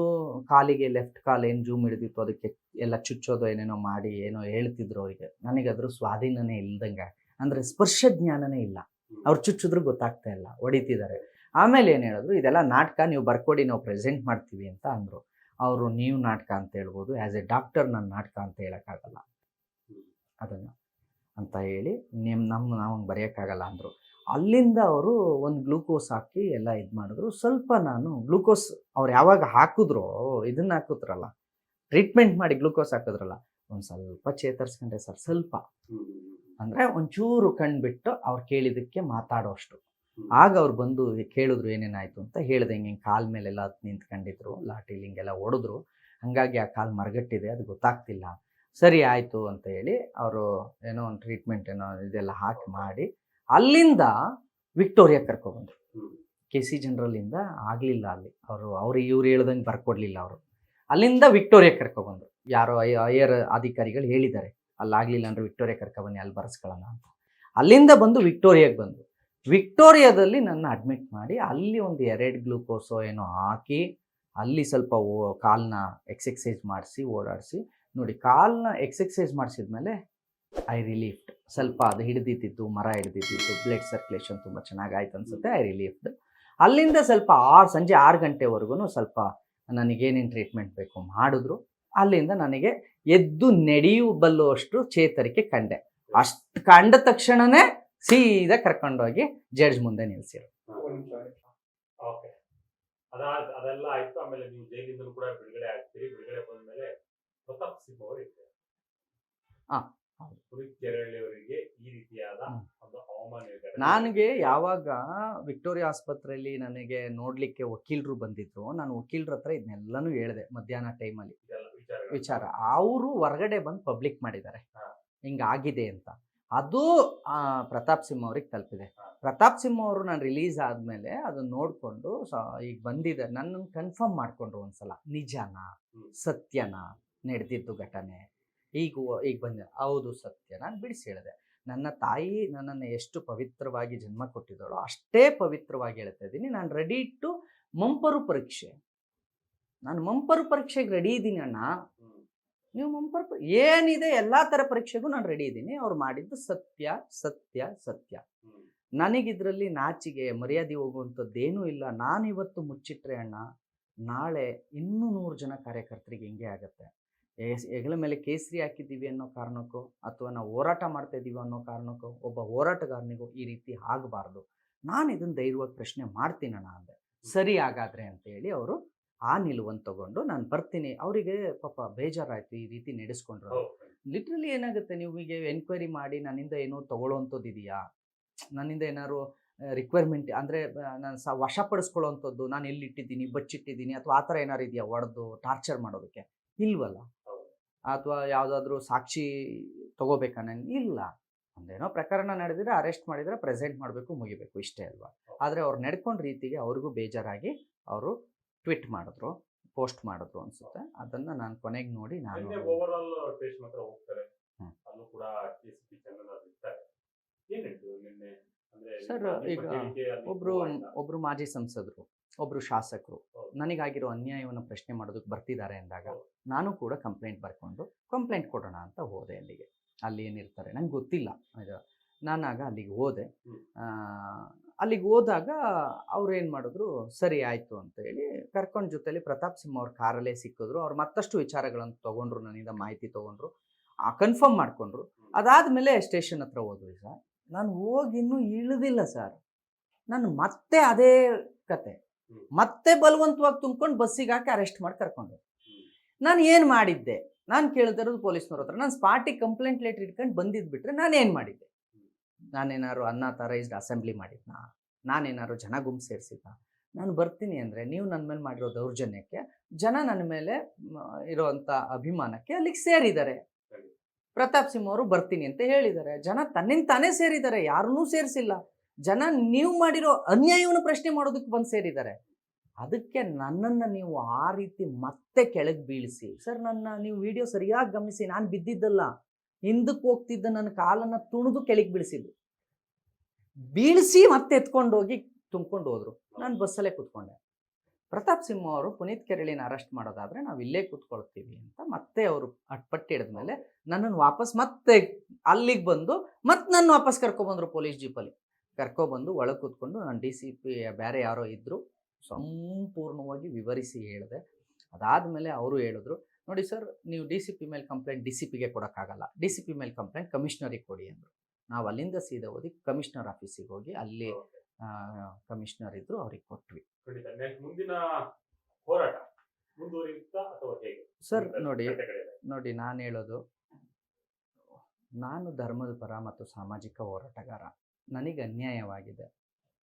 ಕಾಲಿಗೆ ಲೆಫ್ಟ್ ಕಾಲು ಏನು ಜೂಮ್ ಹಿಡಿದಿತ್ತು ಅದಕ್ಕೆ ಎಲ್ಲ ಚುಚ್ಚೋದು ಏನೇನೋ ಮಾಡಿ ಏನೋ ಹೇಳ್ತಿದ್ರು ಅವರಿಗೆ. ನನಗೆ ಅದ್ರ ಸ್ವಾಧೀನನೇ ಇಲ್ದಂಗೆ, ಅಂದರೆ ಸ್ಪರ್ಶ ಜ್ಞಾನನೇ ಇಲ್ಲ. ಅವ್ರು ಚುಚ್ಚಿದ್ರು ಗೊತ್ತಾಗ್ತಾ ಇಲ್ಲ, ಹೊಡಿತಿದ್ದಾರೆ. ಆಮೇಲೆ ಏನು ಹೇಳಿದ್ರು, ಇದೆಲ್ಲ ನಾಟಕ, ನೀವು ಬರ್ಕೊಡಿ, ನಾವು ಪ್ರೆಸೆಂಟ್ ಮಾಡ್ತೀವಿ ಅಂತ ಅಂದರು. ಅವರು ನೀವು ನಾಟಕ ಅಂತ ಹೇಳ್ಬೋದು, ಆ್ಯಸ್ ಎ ಡಾಕ್ಟರ್ ನಾನು ನಾಟಕ ಅಂತ ಹೇಳೋಕ್ಕಾಗಲ್ಲ ಅದನ್ನು ಅಂತ ಹೇಳಿ ನಾವು ಬರೆಯೋಕ್ಕಾಗಲ್ಲ ಅಂದರು. ಅಲ್ಲಿಂದ ಅವರು ಒಂದು ಗ್ಲೂಕೋಸ್ ಹಾಕಿ ಎಲ್ಲ ಇದು ಮಾಡಿದ್ರು. ಸ್ವಲ್ಪ ನಾನು ಗ್ಲೂಕೋಸ್ ಅವ್ರು ಯಾವಾಗ ಹಾಕಿದ್ರೋ ಇದನ್ನು ಹಾಕಿದ್ರಲ್ಲ, ಟ್ರೀಟ್ಮೆಂಟ್ ಮಾಡಿ ಗ್ಲೂಕೋಸ್ ಹಾಕಿದ್ರಲ್ಲ, ಒಂದು ಸ್ವಲ್ಪ ಚೇತರಿಸ್ಕೊಂಡೆ ಸರ್. ಸ್ವಲ್ಪ ಅಂದರೆ ಒಂಚೂರು ಕಣ್ಬಿಟ್ಟು ಅವ್ರು ಕೇಳಿದ್ದಕ್ಕೆ ಮಾತಾಡೋಷ್ಟು. ಆಗ ಅವ್ರು ಬಂದು ಕೇಳಿದ್ರು ಏನೇನಾಯಿತು ಅಂತ. ಹೇಳಿದೆ ಹಿಂಗೆ ಕಾಲ ಮೇಲೆಲ್ಲ ನಿಂತ್ಕೊಂಡಿದ್ರು, ಲಾಠಿಲಿ ಹಿಂಗೆಲ್ಲ ಹೊಡೆದ್ರು, ಹಾಗಾಗಿ ಆ ಕಾಲು ಮರಗಟ್ಟಿದೆ, ಅದು ಗೊತ್ತಾಗ್ತಿಲ್ಲ. ಸರಿ ಆಯಿತು ಅಂತ ಹೇಳಿ ಅವರು ಏನೋ ಒಂದು ಟ್ರೀಟ್ಮೆಂಟ್ ಏನೋ ಇದೆಲ್ಲ ಹಾಕಿ ಮಾಡಿ ಅಲ್ಲಿಂದ ವಿಕ್ಟೋರಿಯಾ ಕರ್ಕೊಬಂದರು. KC ಜನರಲ್ಲಿಂದ ಆಗಲಿಲ್ಲ ಅಲ್ಲಿ, ಅವರು ಇವ್ರು ಹೇಳ್ದಂಗೆ ಬರ್ಕೊಡ್ಲಿಲ್ಲ ಅವರು. ಅಲ್ಲಿಂದ ವಿಕ್ಟೋರಿಯಾ ಕರ್ಕೊಬಂದರು. ಯಾರೋ ಹೈಯರ್ ಅಧಿಕಾರಿಗಳು ಹೇಳಿದ್ದಾರೆ ಅಲ್ಲಾಗಲಿಲ್ಲ ಅಂದರೆ ವಿಕ್ಟೋರಿಯಾ ಕರ್ಕೊಬನ್ನಿ, ಅಲ್ಲಿ ಬರ್ಸ್ಕೊಳ್ಳೋಣ ಅಂತ. ಅಲ್ಲಿಂದ ಬಂದು ವಿಕ್ಟೋರಿಯಾಗೆ ಬಂದು ವಿಕ್ಟೋರಿಯಾದಲ್ಲಿ ನನ್ನ ಅಡ್ಮಿಟ್ ಮಾಡಿ ಅಲ್ಲಿ ಒಂದು 2 ಗ್ಲೂಕೋಸೋ ಏನೋ ಹಾಕಿ ಅಲ್ಲಿ ಸ್ವಲ್ಪ ಕಾಲನ್ನ ಎಕ್ಸರ್ಸೈಸ್ ಮಾಡಿಸಿ ಓಡಾಡಿಸಿ ನೋಡಿ. ಕಾಲನ್ನ ಎಕ್ಸರ್ಸೈಸ್ ಮಾಡಿಸಿದ್ಮೇಲೆ ಐ ರಿಲೀಫ್ಡ್. ಸ್ವಲ್ಪ ಅದು ಹಿಡಿದಿತ್ತು, ಮರ ಹಿಡಿದಿತ್ತು, ಬ್ಲಡ್ ಸರ್ಕ್ಯುಲೇಷನ್ ತುಂಬ ಚೆನ್ನಾಗಾಯ್ತು ಅನಿಸುತ್ತೆ. ಐ ರಿಲೀಫ್ಡ್. ಅಲ್ಲಿಂದ ಸ್ವಲ್ಪ ಸಂಜೆ 6 ಗಂಟೆವರೆಗೂ ಸ್ವಲ್ಪ ನನಗೇನೇನು ಟ್ರೀಟ್ಮೆಂಟ್ ಬೇಕು ಮಾಡಿದ್ರು. ಅಲ್ಲಿಂದ ನನಗೆ ಎದ್ದು ನಡೆಯಬಲ್ಲುವಷ್ಟು ಚೇತರಿಕೆ ಕಂಡೆ. ಅಷ್ಟು ಕಂಡ ತಕ್ಷಣವೇ ಸೀದಾ ಕರ್ಕೊಂಡೋಗಿ ಜಡ್ಜ್ ಮುಂದೆ ನಿಲ್ಲಿಸಿರು. ಓಕೆ, ಅದೆಲ್ಲ ಆಯ್ತು. ಆಮೇಲೆ ನೀವು ಜೈಲಿಂದಲೂ ಕೂಡ ಬಿಡುಗಡೆ ಆಗ್ತೀರಿ. ಬಿಡುಗಡೆ ಬಂದ್ಮೇಲೆ ಪ್ರತಾಪ್ ಸಿಂಹ ಅವರು ಇದ್ದಾರೆ. ಪುನೀತ್ ಕೆರಳಿ ಅವರಿಗೆ ಈ ರೀತಿಯಾದ ಒಂದು ಅವಮಾನ. ನನಗೆ ಯಾವಾಗ ವಿಕ್ಟೋರಿಯಾ ಆಸ್ಪತ್ರೆಯಲ್ಲಿ ನನಗೆ ನೋಡ್ಲಿಕ್ಕೆ ವಕೀಲರು ಬಂದಿದ್ರು, ನಾನು ವಕೀಲರ ಹತ್ರ ಇದನ್ನೆಲ್ಲನೂ ಹೇಳಿದೆ ಮಧ್ಯಾಹ್ನ ಟೈಮಲ್ಲಿ ವಿಚಾರ. ಅವರು ಹೊರಗಡೆ ಬಂದು ಪಬ್ಲಿಕ್ ಮಾಡಿದ್ದಾರೆ ಹಿಂಗಾಗಿದೆ ಅಂತ. ಅದು ಪ್ರತಾಪ್ ಸಿಂಹ ಅವ್ರಿಗೆ ತಲುಪಿದೆ. ಪ್ರತಾಪ್ ಸಿಂಹ ಅವರು ನಾನು ರಿಲೀಸ್ ಆದಮೇಲೆ ಅದನ್ನು ನೋಡಿಕೊಂಡು ಈಗ ಬಂದಿದೆ, ನನ್ನನ್ನು ಕನ್ಫರ್ಮ್ ಮಾಡಿಕೊಂಡ್ರು ಒಂದ್ಸಲ, ನಿಜನಾ ಸತ್ಯನಾ ನಡೆದಿದ್ದು ಘಟನೆ. ಈಗ ಬಂದೆ, ಹೌದು ಸತ್ಯ. ನಾನು ಬಿಡಿಸಿ ಹೇಳಿದೆ, ನನ್ನ ತಾಯಿ ನನ್ನನ್ನು ಎಷ್ಟು ಪವಿತ್ರವಾಗಿ ಜನ್ಮ ಕೊಟ್ಟಿದ್ದಾಳೋ ಅಷ್ಟೇ ಪವಿತ್ರವಾಗಿ ಹೇಳ್ತಾ ಇದ್ದೀನಿ. ನಾನು ರೆಡಿ ಟು ಮಂಪರು ಪರೀಕ್ಷೆ. ನಾನು ಮಂಪರು ಪರೀಕ್ಷೆಗೆ ರೆಡಿ ಇದ್ದೀನಿ ಅಣ್ಣ. ನೀವು ಮಂಪರು ಏನಿದೆ ಎಲ್ಲ ಥರ ಪರೀಕ್ಷೆಗೂ ನಾನು ರೆಡಿ ಇದ್ದೀನಿ. ಅವ್ರು ಮಾಡಿದ್ದು ಸತ್ಯ ಸತ್ಯ ಸತ್ಯ. ನನಗಿದ್ರಲ್ಲಿ ನಾಚಿಗೆ ಮರ್ಯಾದೆ ಹೋಗುವಂಥದ್ದೇನೂ ಇಲ್ಲ. ನಾನಿವತ್ತು ಮುಚ್ಚಿಟ್ರೆ ಅಣ್ಣ, ನಾಳೆ 200 ಜನ ಕಾರ್ಯಕರ್ತರಿಗೆ ಹಿಂಗೆ ಆಗುತ್ತೆ. ಹೆಗಲ ಮೇಲೆ ಕೇಸರಿ ಹಾಕಿದ್ದೀವಿ ಅನ್ನೋ ಕಾರಣಕ್ಕೋ ಅಥವಾ ನಾವು ಹೋರಾಟ ಮಾಡ್ತಾ ಇದ್ದೀವಿ ಅನ್ನೋ ಕಾರಣಕ್ಕೋ ಒಬ್ಬ ಹೋರಾಟಗಾರನಿಗೂ ಈ ರೀತಿ ಆಗಬಾರ್ದು. ನಾನು ಇದನ್ನು ಧೈರ್ಯವಾಗಿ ಪ್ರಶ್ನೆ ಮಾಡ್ತೀನಣ್ಣ ಅಂದೆ. ಸರಿ ಹಾಗಾದರೆ ಅಂತೇಳಿ ಅವರು ಆ ನಿಲುವನ್ನು ತಗೊಂಡು ನಾನು ಬರ್ತೀನಿ. ಅವರಿಗೆ ಪಾಪ ಬೇಜಾರಾಯಿತು ಈ ರೀತಿ ನಡೆಸ್ಕೊಂಡ್ರು. ಲಿಟ್ರಲಿ ಏನಾಗುತ್ತೆ, ನಿಮಗೆ ಎನ್ಕ್ವೈರಿ ಮಾಡಿ ನನ್ನಿಂದ ಏನೋ ತೊಗೊಳ್ಳೋವಂಥದ್ದು ಇದೆಯಾ, ನನ್ನಿಂದ ಏನಾದ್ರು ರಿಕ್ವೈರ್ಮೆಂಟ್ ಅಂದರೆ ನಾನು ವಶಪಡಿಸ್ಕೊಳ್ಳೋವಂಥದ್ದು, ನಾನು ಎಲ್ಲಿಟ್ಟಿದ್ದೀನಿ ಬಚ್ಚಿಟ್ಟಿದ್ದೀನಿ ಅಥವಾ ಆ ಥರ ಏನಾರು ಇದೆಯಾ, ಹೊಡೆದು ಟಾರ್ಚರ್ ಮಾಡೋದಕ್ಕೆ? ಇಲ್ವಲ್ಲ. ಅಥವಾ ಯಾವುದಾದ್ರೂ ಸಾಕ್ಷಿ ತಗೋಬೇಕಾ ನಾನು? ಇಲ್ಲ. ಒಂದೇನೋ ಪ್ರಕರಣ ನಡೆದಿದ್ರೆ ಅರೆಸ್ಟ್ ಮಾಡಿದರೆ ಪ್ರೆಸೆಂಟ್ ಮಾಡಬೇಕು, ಮುಗಿಬೇಕು, ಇಷ್ಟೇ ಅಲ್ವಾ. ಆದರೆ ಅವ್ರು ನಡ್ಕೊಂಡ ರೀತಿಗೆ ಅವ್ರಿಗೂ ಬೇಜಾರಾಗಿ ಅವರು ಟ್ವೀಟ್ ಮಾಡಿದ್ರು, ಪೋಸ್ಟ್ ಮಾಡಿದ್ರು ಅನ್ಸುತ್ತೆ. ಅದನ್ನು ನಾನು ಕೊನೆಗೆ ನೋಡಿ ನಾನು ಓವರ್ ಆಲ್ ಸ್ಟೇಷನ್ ಹತ್ರ ಹೋಗ್ತಾರೆ, ಹ್ಮ್. ಅಲ್ಲೂ ಕೂಡ DCP ಚಂದನ್ ಅವ್ರು ಇರ್ತಾರೆ. ಏನಿತ್ತು ನಿನ್ನೆ ಅಂದ್ರೆ ಸರ್, ನಿಮ್ಮ ಈಗ ಹೇಳಿಕೆ ಅಲ್ಲಿ ಆಯ್ತಾ? ಒಬ್ರು ಮಾಜಿ ಸಂಸದರು, ಒಬ್ರು ಶಾಸಕರು ಹೌದು. ನನಗಾಗಿರೋ ಅನ್ಯಾಯವನ್ನು ಪ್ರಶ್ನೆ ಮಾಡೋದಕ್ಕೆ ಬರ್ತಿದ್ದಾರೆ ಅಂದಾಗ ಹೌದು. ನಾನು ಕೂಡ ಕಂಪ್ಲೇಂಟ್ ಬರ್ಕೊಂಡು ಕಂಪ್ಲೇಂಟ್ ಕೊಡೋಣ ಅಂತ ಹೋದೆ ಅಲ್ಲಿಗೆ. ಅಲ್ಲಿ ಏನಿರ್ತಾರೆ ನಂಗೆ ಗೊತ್ತಿಲ್ಲ. ಇದು ನಾನಾಗ ಅಲ್ಲಿಗೆ ಹೋದೆ. ಹ್ಮ್. ಅಲ್ಲಿಗೆ ಹೋದಾಗ ಅವ್ರು ಏನು ಮಾಡಿದ್ರು, ಸರಿ ಆಯಿತು ಅಂತ ಹೇಳಿ ಕರ್ಕೊಂಡು ಜೊತೆಲಿ ಪ್ರತಾಪ್ ಸಿಂಹ ಅವ್ರ ಕಾರಲ್ಲೇ ಸಿಕ್ಕಿದ್ರು. ಅವ್ರು ಮತ್ತಷ್ಟು ವಿಚಾರಗಳನ್ನು ತೊಗೊಂಡ್ರು, ನನ್ನಿಂದ ಮಾಹಿತಿ ತೊಗೊಂಡ್ರು, ಕನ್ಫರ್ಮ್ ಮಾಡಿಕೊಂಡ್ರು. ಅದಾದಮೇಲೆ ಸ್ಟೇಷನ್ ಹತ್ರ ಹೋದ್ವಿ ಸರ್. ನಾನು ಹೋಗಿ ಇನ್ನೂ ಇಳಿದಿಲ್ಲ ಸರ್, ನಾನು ಮತ್ತೆ ಅದೇ ಕತೆ, ಮತ್ತೆ ಬಲವಂತವಾಗಿ ತುಂಬ್ಕೊಂಡು ಬಸ್ಸಿಗೆ ಹಾಕಿ ಅರೆಸ್ಟ್ ಮಾಡಿ ಕರ್ಕೊಂಡು. ನಾನು ಏನು ಮಾಡಿದ್ದೆ? ನಾನು ಕೇಳ್ತಿರೋದು ಪೊಲೀಸ್ನವ್ರ ಹತ್ರ. ನಾನು ಸ್ಪಾಟಿಗೆ ಕಂಪ್ಲೇಂಟ್ ಲೆಟರ್ ಇಟ್ಕೊಂಡು ಬಂದಿದ್ದು ಬಿಟ್ಟರೆ ನಾನೇನು ಮಾಡಿದ್ದೆ? ನಾನೇನಾದ್ರು ಅನ್ಆಥರೈಸ್ಡ್ ಅಸೆಂಬ್ಲಿ ಮಾಡಿದ್ನಾ? ನಾನೇನಾದ್ರು ಜನ ಗುಂಪು ಸೇರಿಸಿದ್ನಾ? ನಾನು ಬರ್ತೀನಿ ಅಂದರೆ ನೀವು ನನ್ನ ಮೇಲೆ ಮಾಡಿರೋ ದೌರ್ಜನ್ಯಕ್ಕೆ ಜನ ನನ್ನ ಮೇಲೆ ಇರೋವಂಥ ಅಭಿಮಾನಕ್ಕೆ ಅಲ್ಲಿಗೆ ಸೇರಿದ್ದಾರೆ. ಪ್ರತಾಪ್ ಸಿಂಹ ಅವರು ಬರ್ತೀನಿ ಅಂತ ಹೇಳಿದ್ದಾರೆ. ಜನ ತನ್ನಿಂದ ತಾನೇ ಸೇರಿದ್ದಾರೆ, ಯಾರನ್ನೂ ಸೇರಿಸಿಲ್ಲ. ಜನ ನೀವು ಮಾಡಿರೋ ಅನ್ಯಾಯವನ್ನು ಪ್ರಶ್ನೆ ಮಾಡೋದಕ್ಕೆ ಬಂದು ಸೇರಿದ್ದಾರೆ. ಅದಕ್ಕೆ ನನ್ನನ್ನು ನೀವು ಆ ರೀತಿ ಮತ್ತೆ ಕೆಳಗೆ ಬೀಳಿಸಿ ಸರ್, ನೀವು ವಿಡಿಯೋ ಸರಿಯಾಗಿ ಗಮನಿಸಿ, ನಾನು ಬಿದ್ದಿದ್ದಲ್ಲ, ಹಿಂದಕ್ಕೆ ಹೋಗ್ತಿದ್ದ ನನ್ನ ಕಾಲನ್ನು ತುಣಿದು ಕೆಳಗೆ ಬೀಳಿಸಿ ಮತ್ತೆ ಎತ್ಕೊಂಡೋಗಿ ತುಂಬ್ಕೊಂಡು ಹೋದ್ರು. ನಾನು ಬಸ್ಸಲ್ಲೇ ಕೂತ್ಕೊಂಡೆ. ಪ್ರತಾಪ್ ಸಿಂಹ ಅವರು ಪುನೀತ್ ಕೆರಳಿನ ಅರೆಸ್ಟ್ ಮಾಡೋದಾದರೆ ನಾವು ಇಲ್ಲೇ ಕೂತ್ಕೊಳ್ತೀವಿ ಅಂತ ಮತ್ತೆ ಅವರು ಅಟ್ಪಟ್ಟಿ ಹಿಡಿದ್ಮೇಲೆ ನನ್ನನ್ನು ವಾಪಸ್ ಮತ್ತೆ ಅಲ್ಲಿಗೆ ಬಂದು ಮತ್ತೆ ನನ್ನ ವಾಪಸ್ ಕರ್ಕೊಬಂದರು. ಪೊಲೀಸ್ ಜೀಪಲ್ಲಿ ಕರ್ಕೊಬಂದು ಒಳಗೆ ಕೂತ್ಕೊಂಡು ನಾನು DCP ಬೇರೆ ಯಾರೋ ಇದ್ದರು ಸಂಪೂರ್ಣವಾಗಿ ವಿವರಿಸಿ ಹೇಳಿದೆ. ಅದಾದಮೇಲೆ ಅವರು ಹೇಳಿದ್ರು, ನೋಡಿ ಸರ್, ನೀವು DCP ಮೇಲೆ ಕಂಪ್ಲೇಂಟ್ DCPಗೆ ಕೊಡೋಕ್ಕಾಗಲ್ಲ, DCP ಮೇಲೆ ಕಂಪ್ಲೇಂಟ್ ಕಮಿಷನರಿಗೆ ಕೊಡಿ ಅಂದರು. ನಾವು ಅಲ್ಲಿಂದ ಸೀದಾ ಓದಿ ಕಮಿಷನರ್ ಆಫೀಸಿಗೆ ಹೋಗಿ ಅಲ್ಲಿ ಕಮಿಷನರ್ ಇದ್ದರು, ಅವ್ರಿಗೆ ಕೊಟ್ವಿ. ಮುಂದಿನ ಹೋರಾಟ ಮುಂದುವರಿಯುತ್ತಾ ಅಥವಾ ಹೇಗೆ ಸರ್? ನೋಡಿ ನಾನು ಹೇಳೋದು, ನಾನು ಧರ್ಮದ ಪರ ಮತ್ತು ಸಾಮಾಜಿಕ ಹೋರಾಟಗಾರ. ನನಗೆ ಅನ್ಯಾಯವಾಗಿದೆ,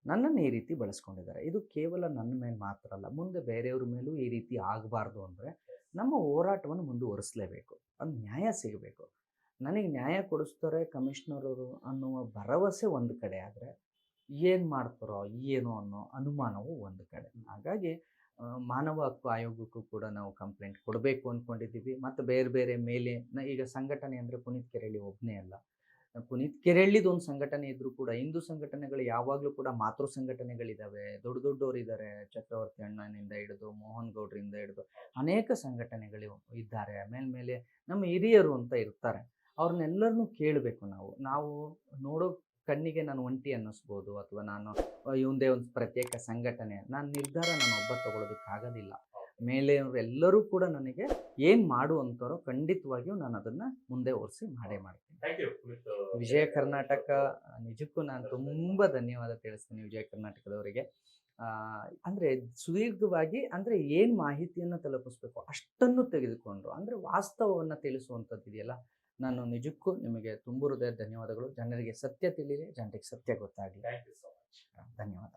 ನನ್ನನ್ನು ಈ ರೀತಿ ಬಳಸ್ಕೊಂಡಿದ್ದಾರೆ. ಇದು ಕೇವಲ ನನ್ನ ಮೇಲೆ ಮಾತ್ರ ಅಲ್ಲ, ಮುಂದೆ ಬೇರೆಯವ್ರ ಮೇಲೂ ಈ ರೀತಿ ಆಗಬಾರ್ದು ಅಂದರೆ ನಮ್ಮ ಹೋರಾಟವನ್ನು ಮುಂದುವರಿಸಲೇಬೇಕು. ಅದು ನ್ಯಾಯ ಸಿಗಬೇಕು. ನನಗೆ ನ್ಯಾಯ ಕೊಡಿಸ್ತಾರೆ ಕಮಿಷನರವರು ಅನ್ನುವ ಭರವಸೆ ಒಂದು ಕಡೆ ಆದರೆ, ಏನು ಮಾಡ್ತಾರೋ ಏನೋ ಅನ್ನೋ ಅನುಮಾನವು ಒಂದು ಕಡೆ. ಹಾಗಾಗಿ ಮಾನವ ಹಕ್ಕು ಆಯೋಗಕ್ಕೂ ಕೂಡ ನಾವು ಕಂಪ್ಲೇಂಟ್ ಕೊಡಬೇಕು ಅಂದ್ಕೊಂಡಿದ್ದೀವಿ. ಮತ್ತು ಬೇರೆ ಬೇರೆ ಮೇಲೆ ಈಗ ಸಂಘಟನೆ ಅಂದರೆ ಪುನೀತ್ ಕೆರಳಿ ಒಬ್ಬನೇ ಅಲ್ಲ, ಪುನೀತ್ ಕೆರಳಿದು ಒಂದು ಸಂಘಟನೆ ಇದ್ದರೂ ಕೂಡ ಹಿಂದೂ ಸಂಘಟನೆಗಳು ಯಾವಾಗಲೂ ಕೂಡ ಮಾತೃ ಸಂಘಟನೆಗಳಿದ್ದಾವೆ, ದೊಡ್ಡವರಿದ್ದಾರೆ. ಚಕ್ರವರ್ತಿ ಅಣ್ಣನಿಂದ ಹಿಡಿದು ಮೋಹನ್ ಗೌಡ್ರಿಂದ ಹಿಡಿದು ಅನೇಕ ಸಂಘಟನೆಗಳು ಇದ್ದಾರೆ. ಮೇಲೆ ನಮ್ಮ ಹಿರಿಯರು ಅಂತ ಇರ್ತಾರೆ, ಅವ್ರನ್ನೆಲ್ಲರನ್ನೂ ಕೇಳಬೇಕು. ನಾವು ನೋಡೋ ಕಣ್ಣಿಗೆ ನಾನು ಒಂಟಿ ಅನ್ನಿಸ್ಬೋದು, ಅಥವಾ ನಾನು ಇವಂದೇ ಒಂದು ಪ್ರತ್ಯೇಕ ಸಂಘಟನೆ, ನಾನು ನಿರ್ಧಾರ ನಾನು ಒಬ್ಬ ತಗೊಳ್ಳೋದಕ್ಕಾಗೋದಿಲ್ಲ. ಮೇಲೆಯವರೆಲ್ಲರೂ ಕೂಡ ನನಗೆ ಏನು ಮಾಡುವಂಥವ್ರೋ ಖಂಡಿತವಾಗಿಯೂ ನಾನು ಅದನ್ನು ಮುಂದೆ ಓಡಿಸಿ ಮಾಡೇ ಮಾಡ್ತೀನಿ. ವಿಜಯ ಕರ್ನಾಟಕ ನಿಜಕ್ಕೂ ನಾನು ತುಂಬ ಧನ್ಯವಾದ ತಿಳಿಸ್ತೀನಿ ವಿಜಯ ಕರ್ನಾಟಕದವರಿಗೆ. ಅಂದರೆ ಸುದೀರ್ಘವಾಗಿ ಅಂದರೆ ಏನು ಮಾಹಿತಿಯನ್ನು ತಲುಪಿಸ್ಬೇಕು ಅಷ್ಟನ್ನು ತೆಗೆದುಕೊಂಡು ಅಂದರೆ ವಾಸ್ತವವನ್ನು ತಿಳಿಸುವಂಥದ್ದು ಇದೆಯಲ್ಲ, ನಾನು ನಿಜಕ್ಕೂ ನಿಮಗೆ ತುಂಬ ಹೃದಯದ ಧನ್ಯವಾದಗಳು. ಜನರಿಗೆ ಸತ್ಯ ತಿಳಿಯಲಿ, ಜನರಿಗೆ ಸತ್ಯ ಗೊತ್ತಾಗಲಿ. Thank you so much. ಧನ್ಯವಾದ.